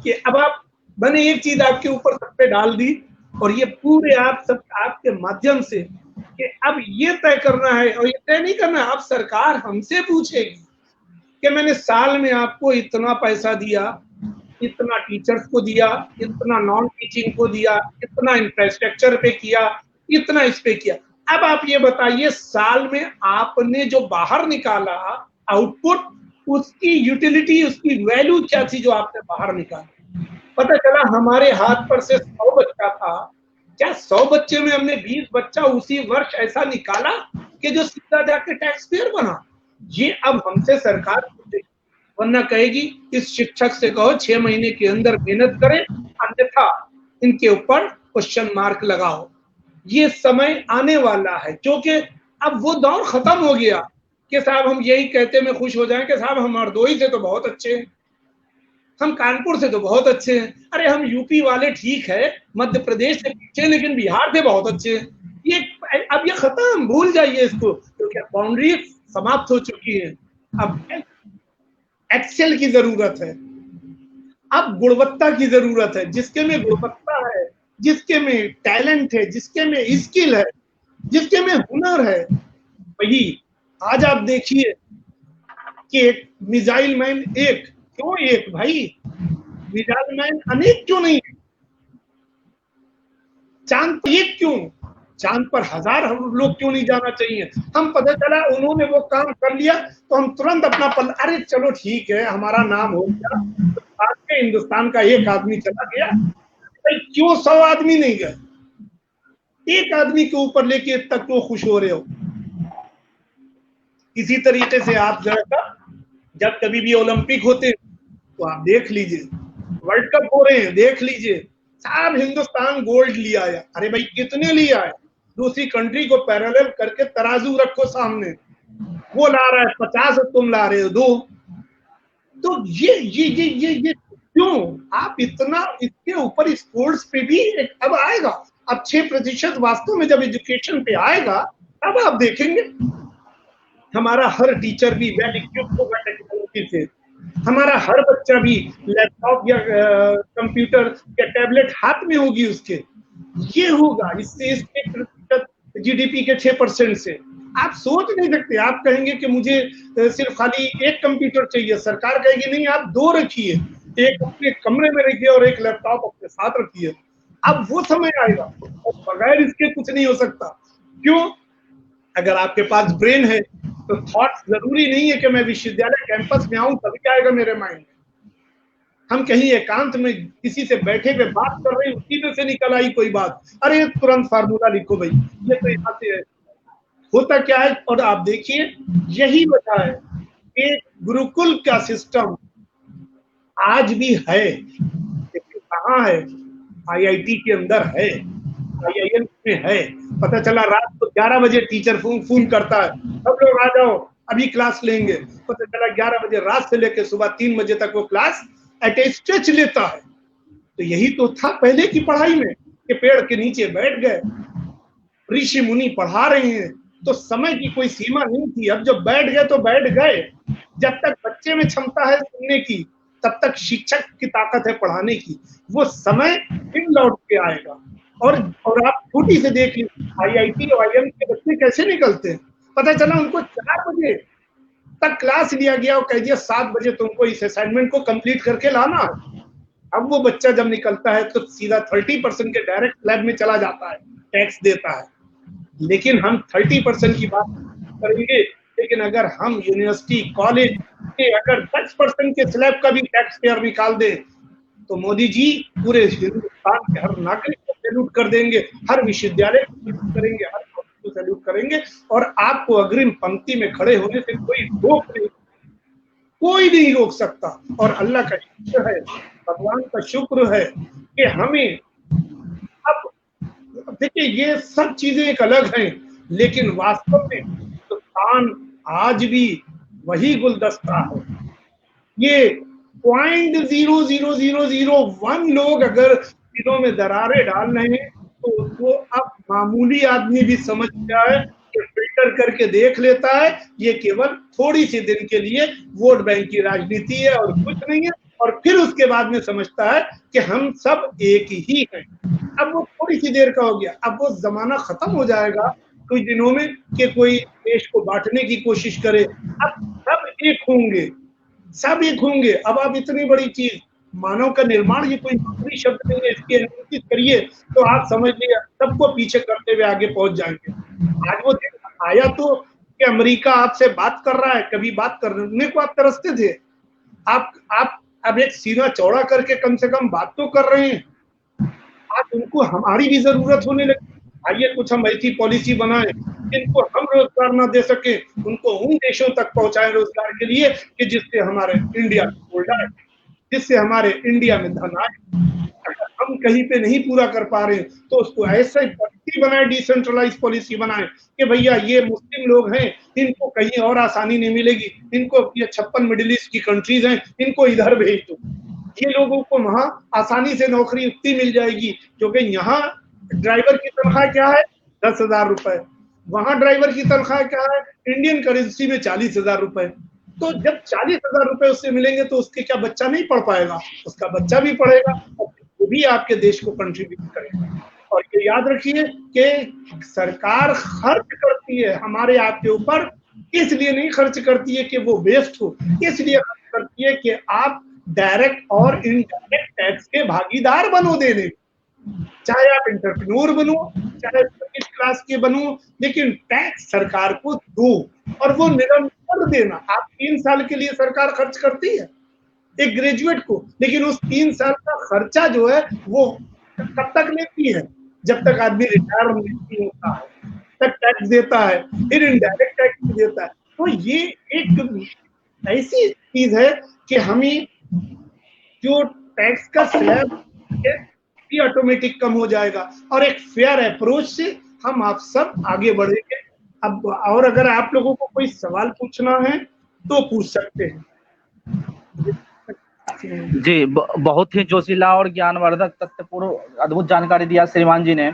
कि अब आप, मैंने एक चीज आपके ऊपर सब पे डाल दी, और ये पूरे आप सब आपके माध्यम से कि अब ये तय करना है, और ये तय नहीं करना, अब सरकार हमसे पूछेगी कि मैंने साल में आपको इतना पैसा दिया, इतना टीचर्स को दिया, इतना नॉन टीचिंग को दिया, इतना इंफ्रास्ट्रक्चर पे किया, इतना इस पे किया। अब आप ये बताइए, साल में आपने जो बाहर निकाला आउटपुट, उसकी यूटिलिटी, उसकी वैल्यू क्या थी जो आपने बाहर निकाला? पता चला हमारे हाथ पर से 100 बच्चा था, क्या 100 बच्चे में हमने 20 बच्चा उसी वर्ष ऐसा निकाला कि जो सीधा जाके टैक्स पेयर बना। ये अब हमसे सरकार पूछेगी, वरना कहेगी इस शिक्षक से कहो 6 महीने के अंदर मेहनत करे, अन्यथा इनके ऊपर क्वेश्चन मार्क लगाओ। ये समय आने वाला है, क्योंकि अब वो दौर खत्म हो गया कि साहब हम यही कहते में खुश हो जाएं कि साहब हम हरदोई से तो बहुत अच्छे हैं, हम कानपुर से तो बहुत अच्छे हैं, अरे हम यूपी वाले ठीक है, मध्य प्रदेश से पीछे लेकिन बिहार से बहुत अच्छे हैं। ये अब ये खत्म, भूल जाइए इसको, क्योंकि बाउंड्री समाप्त हो चुकी है। अब एक्सेल की जरूरत है, अब गुणवत्ता की जरूरत है। जिसके में गुणवत्ता है, जिसके में टैलेंट है, जिसके में स्किल है, जिसके में हुनर है, वही। आज आप देखिए कि एक मिसाइल मैन एक क्यों, एक भाई मिसाइल मैन अनेक क्यों नहीं, चांद पर एक क्यों, चांद पर 1000 हम लोग क्यों नहीं जाना चाहिए। हम पता चला उन्होंने वो काम कर लिया तो हम तुरंत अपना अरे चलो ठीक है हमारा नाम हो गया, तो आज के हिंदुस्तान का एक आदमी चला गया, भाई क्यों 100 आदमी नहीं गए, एक आदमी के ऊपर लेके तक तो खुश हो रहे हो। इसी तरीके से आप जब कभी भी ओलंपिक होते तो आप देख लीजिए, वर्ल्ड कप हो रहे हैं देख लीजिए, साहब हिंदुस्तान गोल्ड लिया है, अरे भाई कितने लिया है, दूसरी कंट्री को पैरेलल करके तराजू रखो सामने, वो ला रहा है 50 और तुम ला रहे हो 2। तो ये क्यों आप इतना इसके ऊपर स्पोर्ट्स पे भी अब आएगा, अब 6% वास्तव में जब एजुकेशन पे आएगा तब आप देखेंगे हमारा हर टीचर भी वेल इक्विप्ड होगा टेक्नोलॉजी से, हमारा हर बच्चा भी लैपटॉप या कंप्यूटर या टैबलेट हाथ में होगी उसके, ये होगा। इससे जीडीपी के 6% से आप सोच नहीं सकते। आप कहेंगे कि मुझे सिर्फ खाली एक कंप्यूटर चाहिए, सरकार कहेगी नहीं आप 2 रखिए, एक अपने कमरे में रखिए और एक लैपटॉप अपने साथ रखिए। अब वो समय आएगा और बगैर इसके कुछ नहीं हो सकता। क्यों? अगर आपके पास ब्रेन है तो थॉट जरूरी नहीं है कि मैं विश्वविद्यालय कैंपस में आऊं तभी आएगा मेरे माइंड में। हम कहीं एकांत में किसी से बैठे हुए बात कर रहे हैं, उसी में से निकल आई कोई बात, अरे तुरंत फार्मूला लिखो भाई, ये तो यहाँ से है। होता क्या है, और आप देखिए यही वजह है कि गुरुकुल का सिस्टम आज भी है, लेकिन कहाँ है, आईआईटी के अंदर है, आईआईएम में है। पता चला रात को 11 बजे टीचर फोन करता है, सब लोग आ जाओ अभी क्लास लेंगे। पता चला 11 बजे रात से लेकर सुबह 3 बजे तक वो क्लास एट ए स्ट्रेच लेता है। तो यही तो था पहले की पढ़ाई में कि पेड़ के नीचे बैठ गए, ऋषि मुनि पढ़ा रहे हैं, तो समय की कोई सीमा नहीं थी। अब जब बैठ गए तो बैठ गए। जब तक बच्चे में क्षमता है सुनने की तब तक शिक्षक की ताकत है पढ़ाने की। वो समय फिर लौट के आएगा। और आप छोटी से देख लीजिए आईआईटी और आईएम के बच्चे कैसे निकलते हैं। पता चला उनको 4 बजे तक क्लास लिया गया और कह दिया 7 बजे तुमको इस असाइनमेंट को कंप्लीट करके लाना है। अब वो बच्चा जब निकलता है तो सीधा 30% के डायरेक्ट लैब में चला जाता है, टैक्स देता है। लेकिन हम 30% की बात करेंगे, लेकिन अगर हम यूनिवर्सिटी कॉलेज के अगर 10% के स्लैब का भी टैक्स पेयर निकाल दे तो मोदी जी पूरे हिंदुस्तान के हर नागरिक को सैल्यूट कर देंगे, हर विश्वविद्यालय को सैल्यूट करेंगे, हर कॉलेज को सैल्यूट करेंगे, और आपको अग्रिम पंक्ति में खड़े होने से कोई नहीं रोक सकता। और अल्लाह का शुक्र है, भगवान का शुक्र है कि हमें अब देखिए ये सब चीजें एक अलग हैं, लेकिन वास्तव में हिंदुस्तान आज भी वही गुलदस्ता है। ये 0.00001 लोग अगर दिनों में दरारें डाल रहे हैं तो उसको अब मामूली आदमी भी समझ गया है कि फिल्टर करके देख लेता है, ये केवल थोड़ी सी दिन के लिए वोट बैंक की राजनीति है और कुछ नहीं है। और फिर उसके बाद में समझता है कि हम सब एक ही हैं। अब वो थोड़ी सी देर का हो गया, अब वो जमाना खत्म हो जाएगा कुछ दिनों में कि कोई देश को बांटने की कोशिश करे। अब सब एक होंगे, सब एक होंगे। अब आप इतनी बड़ी चीज मानव का निर्माण, ये कोई मामूली शब्द नहीं है, इसकी एनालिसिस करिए तो आप समझ लीजिए सबको पीछे करते हुए आगे पहुंच जाएंगे। आज वो दिन आया तो कि अमेरिका आपसे बात कर रहा है, कभी बात करने को आप तरसते थे। आप अब एक सीना चौड़ा करके कम से कम बात तो कर रहे हैं। आज उनको हमारी भी जरूरत होने लगी, आइए कुछ हम ऐसी पॉलिसी बनाएं जिनको हम रोजगार ना दे सके, उनको उन देशों तक पहुंचाएं रोजगार के लिए कि जिससे हमारे इंडिया में गोल्ड आए, जिससे हमारे इंडिया में धन आए। अगर हम कहीं पे नहीं पूरा कर पा रहे तो उसको ऐसे पॉलिसी बनाए, डिसेंट्रलाइज पॉलिसी बनाए कि भैया ये मुस्लिम लोग हैं, इनको कहीं और आसानी नहीं मिलेगी, इनको ये 56 मिडिल ईस्ट की कंट्रीज हैं, इनको इधर भेज दो। ये लोगों को वहां आसानी से नौकरी उतनी मिल जाएगी, क्योंकि यहाँ ड्राइवर की तनख्वाह क्या है 10,000 रुपए, वहां ड्राइवर की तनख्वाह क्या है इंडियन करेंसी में 40,000 रुपए। तो जब 40,000 रुपए उससे मिलेंगे तो उसके क्या बच्चा नहीं पढ़ पाएगा? उसका बच्चा भी पढ़ेगा और वो भी आपके देश को कंट्रीब्यूट करेगा। और ये याद रखिए कि सरकार खर्च करती है हमारे आपके ऊपर, इसलिए नहीं खर्च करती है कि वो वेस्ट हो, इसलिए खर्च करती है कि आप डायरेक्ट और इनडायरेक्ट टैक्स के भागीदार बनो देने। चाहे आप एंटरप्रेन्योर बनो, चाहे मिडिल क्लास के बनो, लेकिन टैक्स सरकार को दो और वो निरंतर देना। आप 3 साल के लिए सरकार खर्च करती है एक ग्रेजुएट को, लेकिन उस 3 साल का खर्चा जो है वो कब तक लेती है? जब तक आदमी रिटायर नहीं होता है तक टैक्स देता है, फिर इनडायरेक्ट टैक्स देता है। तो ये एक ऐसी चीज है कि हमें जो टैक्स का स्लैब भी ऑटोमेटिक कम हो जाएगा और एक फेयर अप्रोच से हम आप सब आगे बढ़ेंगे। अब और अगर आप लोगों को कोई सवाल पूछना है तो पूछ सकते हैं। जी, बहुत ही जोशीला और ज्ञानवर्धक तथ्यपूर्ण अद्भुत जानकारी दिया श्रीमान जी ने।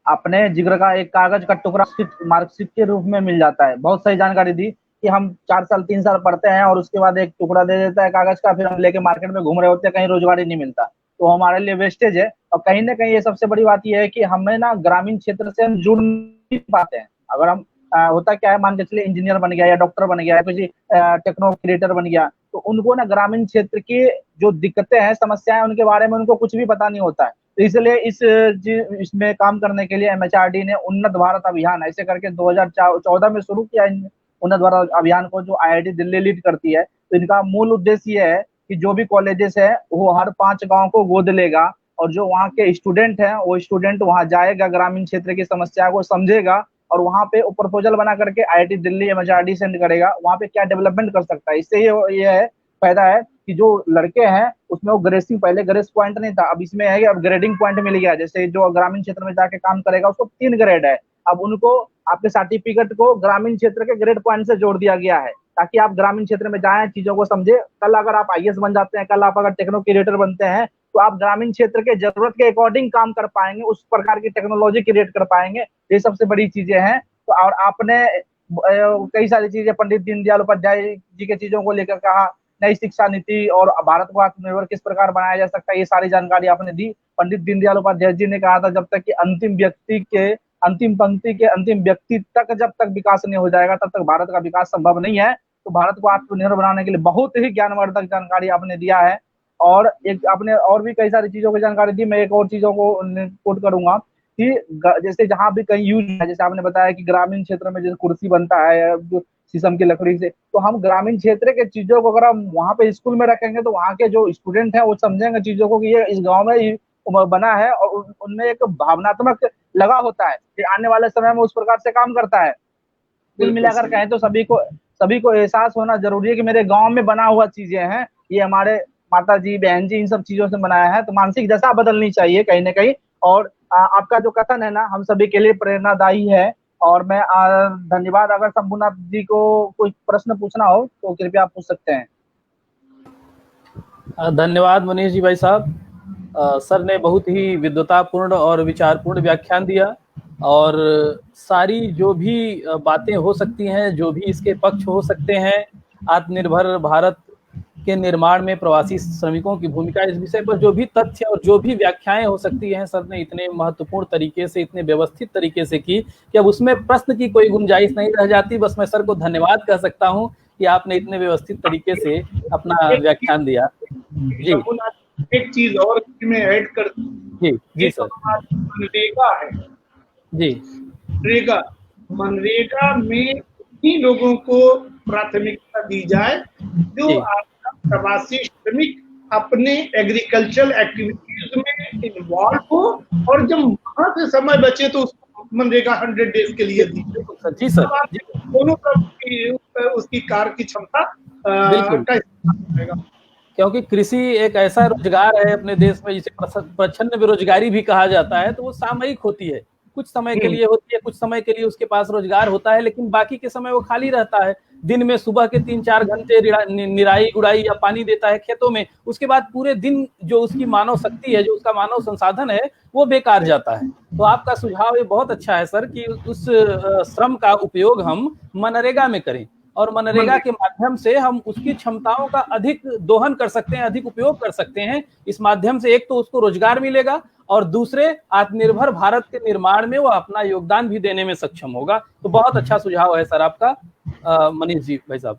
अपने जिक्र का एक कागज का टुकड़ा मार्कशीट के रूप में मिल जाता है। बहुत सही जानकारी दी कि हम 4 साल 3 साल पढ़ते हैं और उसके बाद एक टुकड़ा दे देता है कागज का, फिर हम लेके मार्केट में घूम रहे होते हैं, कहीं रोजगार ही नहीं मिलता, तो हमारे लिए वेस्टेज है। और कहीं ना कहीं ये सबसे बड़ी बात यह है कि हमें ना ग्रामीण क्षेत्र से हम जुड़ नहीं पाते हैं। अगर हम होता क्या है, मान के चलिए इंजीनियर बन गया या डॉक्टर बन गया या किसी टेक्नो क्रिएटर बन गया, तो उनको ना ग्रामीण क्षेत्र की जो दिक्कतें हैं, समस्याएं, उनके बारे में उनको कुछ भी पता नहीं होता है। तो इसलिए इसमें काम करने के लिए एमएचआरडी ने उन्नत भारत अभियान ऐसे करके 2014 में शुरू किया। उन्नत भारत अभियान को जो आईआईटी दिल्ली लीड करती है, तो इनका मूल उद्देश्य ये है कि जो भी कॉलेजेस है वो हर 5 गांव को गोद लेगा और जो वहाँ के स्टूडेंट हैं वो स्टूडेंट वहाँ जाएगा, ग्रामीण क्षेत्र की समस्या को समझेगा और वहाँ पे प्रपोजल बना करके आईआईटी दिल्ली एमएचआरडी सेंड करेगा, वहाँ पे क्या डेवलपमेंट कर सकता है। इससे ये है फायदा है कि जो लड़के हैं उसमें वो ग्रेसिंग, पहले ग्रेस पॉइंट नहीं था, अब इसमें है कि अब ग्रेडिंग पॉइंट मिल गया। जैसे जो ग्रामीण क्षेत्र में जाके काम करेगा उसको 3 ग्रेड है, अब उनको आपके सर्टिफिकेट को ग्रामीण क्षेत्र के ग्रेड पॉइंट से जोड़ दिया गया है ताकि आप ग्रामीण क्षेत्र में जाएं, चीजों को समझे। कल अगर आप आईएएस बन जाते हैं, कल आप अगर टेक्नो क्रिएटर बनते हैं, तो आप ग्रामीण क्षेत्र के जरूरत के अकॉर्डिंग काम कर पाएंगे, उस प्रकार की टेक्नोलॉजी क्रिएट कर पाएंगे। ये सबसे बड़ी चीजें हैं। तो और आपने कई सारी चीजें पंडित दीनदयाल उपाध्याय जी के चीजों को लेकर कहा, नई शिक्षा नीति और भारत को आत्मनिर्भर किस प्रकार बनाया जा सकता है, ये सारी जानकारी आपने दी। पंडित दीनदयाल उपाध्याय जी ने कहा था, जब तक कि अंतिम पंक्ति के अंतिम व्यक्ति तक जब तक विकास नहीं हो जाएगा तब तक भारत का विकास संभव नहीं है। तो भारत को आत्मनिर्भर बनाने के लिए बहुत ही ज्ञानवर्धक जानकारी आपने दिया है और एक आपने और भी कई सारी चीजों की जानकारी दी। मैं एक और चीजों को कोट करूंगा कि जैसे जहां भी कहीं यूज है, जैसे आपने बताया कि ग्रामीण क्षेत्र में जैसे कुर्सी बनता है शीशम की लकड़ी से, तो हम ग्रामीण क्षेत्र के चीजों को अगर हम वहाँ पे स्कूल में रखेंगे तो वहाँ के जो स्टूडेंट हैं वो समझेंगे चीजों को कि ये इस गाँव में बना है और उनमें एक भावनात्मक लगा होता है कि आने वाले समय में उस प्रकार से काम करता है। कुल मिलाकर कहें तो सभी को एहसास होना जरूरी है कि मेरे गांव में बना हुआ चीजें हैं, ये हमारे माता जी बहन जी इन सब चीजों से बनाया है। तो मानसिक दशा बदलनी चाहिए कहीं ना कहीं। और आपका जो कथन है ना हम सभी के लिए प्रेरणादायी है। और मैं धन्यवाद। अगर शंभुनाथ जी को कोई प्रश्न पूछना हो तो कृपया आप पूछ सकते हैं। धन्यवाद मनीष जी भाई साहब। सर ने बहुत ही विद्वतापूर्ण और विचारपूर्ण व्याख्यान दिया और सारी जो भी बातें हो सकती हैं, जो भी इसके पक्ष हो सकते हैं, आत्मनिर्भर भारत के निर्माण में प्रवासी श्रमिकों की भूमिका, इस विषय पर जो भी तथ्य और जो भी व्याख्याएं हो सकती हैं, सर ने इतने महत्वपूर्ण तरीके से, इतने व्यवस्थित तरीके से की कि अब उसमें प्रश्न की कोई गुंजाइश नहीं रह जाती। बस मैं सर को धन्यवाद कह सकता हूं कि आपने इतने व्यवस्थित तरीके से अपना व्याख्यान दिया। जी एक चीज और मैं ऐड कर, जी सर। मनरेगा है जी, मनरेगा में उन्हीं लोगों को प्राथमिकता दी जाए जो आपका प्रवासी श्रमिक अपने एग्रीकल्चरल एक्टिविटीज में इन्वॉल्व हो, और जब वहां से समय बचे तो उसको मनरेगा 100 डेज के लिए दीजिए। जी सर, दोनों तरफ उसकी कार्य की क्षमता का इस्तेमाल करेगा। क्योंकि कृषि एक ऐसा रोजगार है अपने देश में जिसे प्रच्छन्न बेरोजगारी भी कहा जाता है, तो वो सामयिक होती है, कुछ समय के लिए होती है, कुछ समय के लिए उसके पास रोजगार होता है, लेकिन बाकी के समय वो खाली रहता है। दिन में सुबह के 3-4 घंटे निराई गुड़ाई या पानी देता है खेतों में, उसके बाद पूरे दिन जो उसकी मानव शक्ति है, जो उसका मानव संसाधन है, वो बेकार जाता है। तो आपका सुझाव ये बहुत अच्छा है सर कि उस श्रम का उपयोग हम मनरेगा में करें, और मनरेगा के माध्यम से हम उसकी क्षमताओं का अधिक दोहन कर सकते हैं, अधिक उपयोग कर सकते हैं। इस माध्यम से एक तो उसको रोजगार मिलेगा, और दूसरे आत्मनिर्भर भारत के निर्माण में वो अपना योगदान भी देने में सक्षम होगा। तो बहुत अच्छा सुझाव है सर आपका मनीष जी भाई साहब।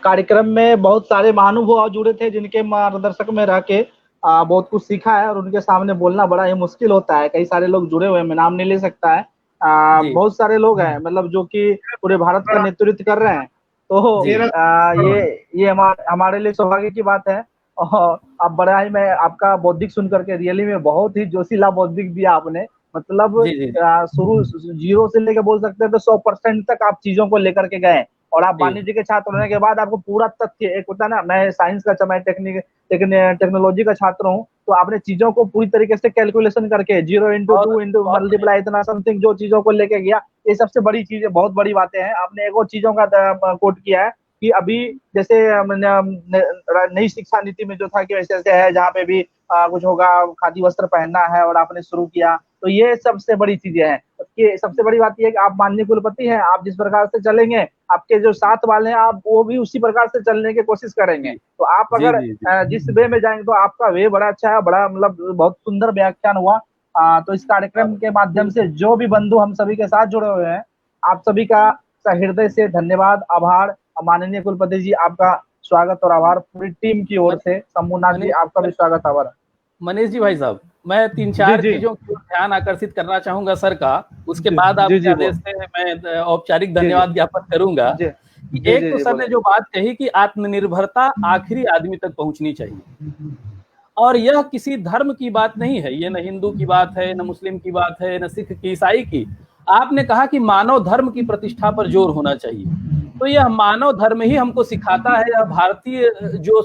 कार्यक्रम में बहुत सारे महानुभाव जुड़े थे जिनके मार्गदर्शक में रह के बहुत कुछ सीखा है, और उनके सामने बोलना बड़ा ही मुश्किल होता है। कई सारे लोग जुड़े हुए हैं, मैं नाम नहीं ले सकता है। बहुत सारे लोग हैं मतलब जो कि पूरे भारत का नेतृत्व कर रहे हैं। तो ये हमारे लिए सौभाग्य की बात है। और अब बड़ा ही मैं आपका बौद्धिक सुन करके रियली में बहुत ही जोशीला बौद्धिक दिया आपने। मतलब शुरू 0 से लेकर बोल सकते हैं तो 100% तक आप चीजों को लेकर के गए। और आप वाणिज्य के छात्र होने के बाद आपको पूरा तथ्य, एक होता है ना, मैं साइंस का, मैं टेक्नोलॉजी का छात्र हूँ, तो आपने चीजों को पूरी तरीके से कैलकुलेशन करके 0 × 2 × मल्टीप्लाई इतना समथिंग जो चीजों को लेके गया, ये सबसे बड़ी चीज है, बहुत बड़ी बातें हैं। आपने एक और चीजों का कोट किया है कि अभी जैसे नई शिक्षा नीति में जो था कि वैसे ऐसे है, जहाँ पे भी कुछ होगा खादी वस्त्र पहनना है और आपने शुरू किया, तो ये सबसे बड़ी चीजें हैं। कि सबसे बड़ी बात यह है कि आप माननीय कुलपति हैं, आप जिस प्रकार से चलेंगे, आपके जो साथ वाले हैं, आप वो भी उसी प्रकार से चलने की कोशिश करेंगे। तो आप अगर जिस वे में जाएंगे तो आपका वे बड़ा अच्छा है, बड़ा मतलब बहुत सुंदर व्याख्यान हुआ। तो इस कार्यक्रम के माध्यम से जो भी बंधु हम सभी के साथ जुड़े हुए हैं, आप सभी का हृदय से धन्यवाद, आभार। माननीय कुलपति जी, आपका स्वागत और आभार पूरी टीम की ओर से। शंभुनाथ जी, आपका भी स्वागत, आभार। मनीष जी भाई साहब, मैं 3-4 चीजों की ध्यान आकर्षित करना चाहूंगा सर का, उसके बाद आपके आदेश से मैं औपचारिक धन्यवाद ज्ञापन करूंगा। एक तो सर ने जो बात कही कि आत्मनिर्भरता आखिरी आदमी तक पहुंचनी चाहिए, और यह किसी धर्म की बात नहीं है, ये न हिंदू की बात है, न मुस्लिम की बात है, न सिख की, ईसाई की। आपने कहा कि मानव धर्म की प्रतिष्ठा पर जोर होना चाहिए, तो यह मानव धर्म ही हमको सिखाता है, यह भारतीय जो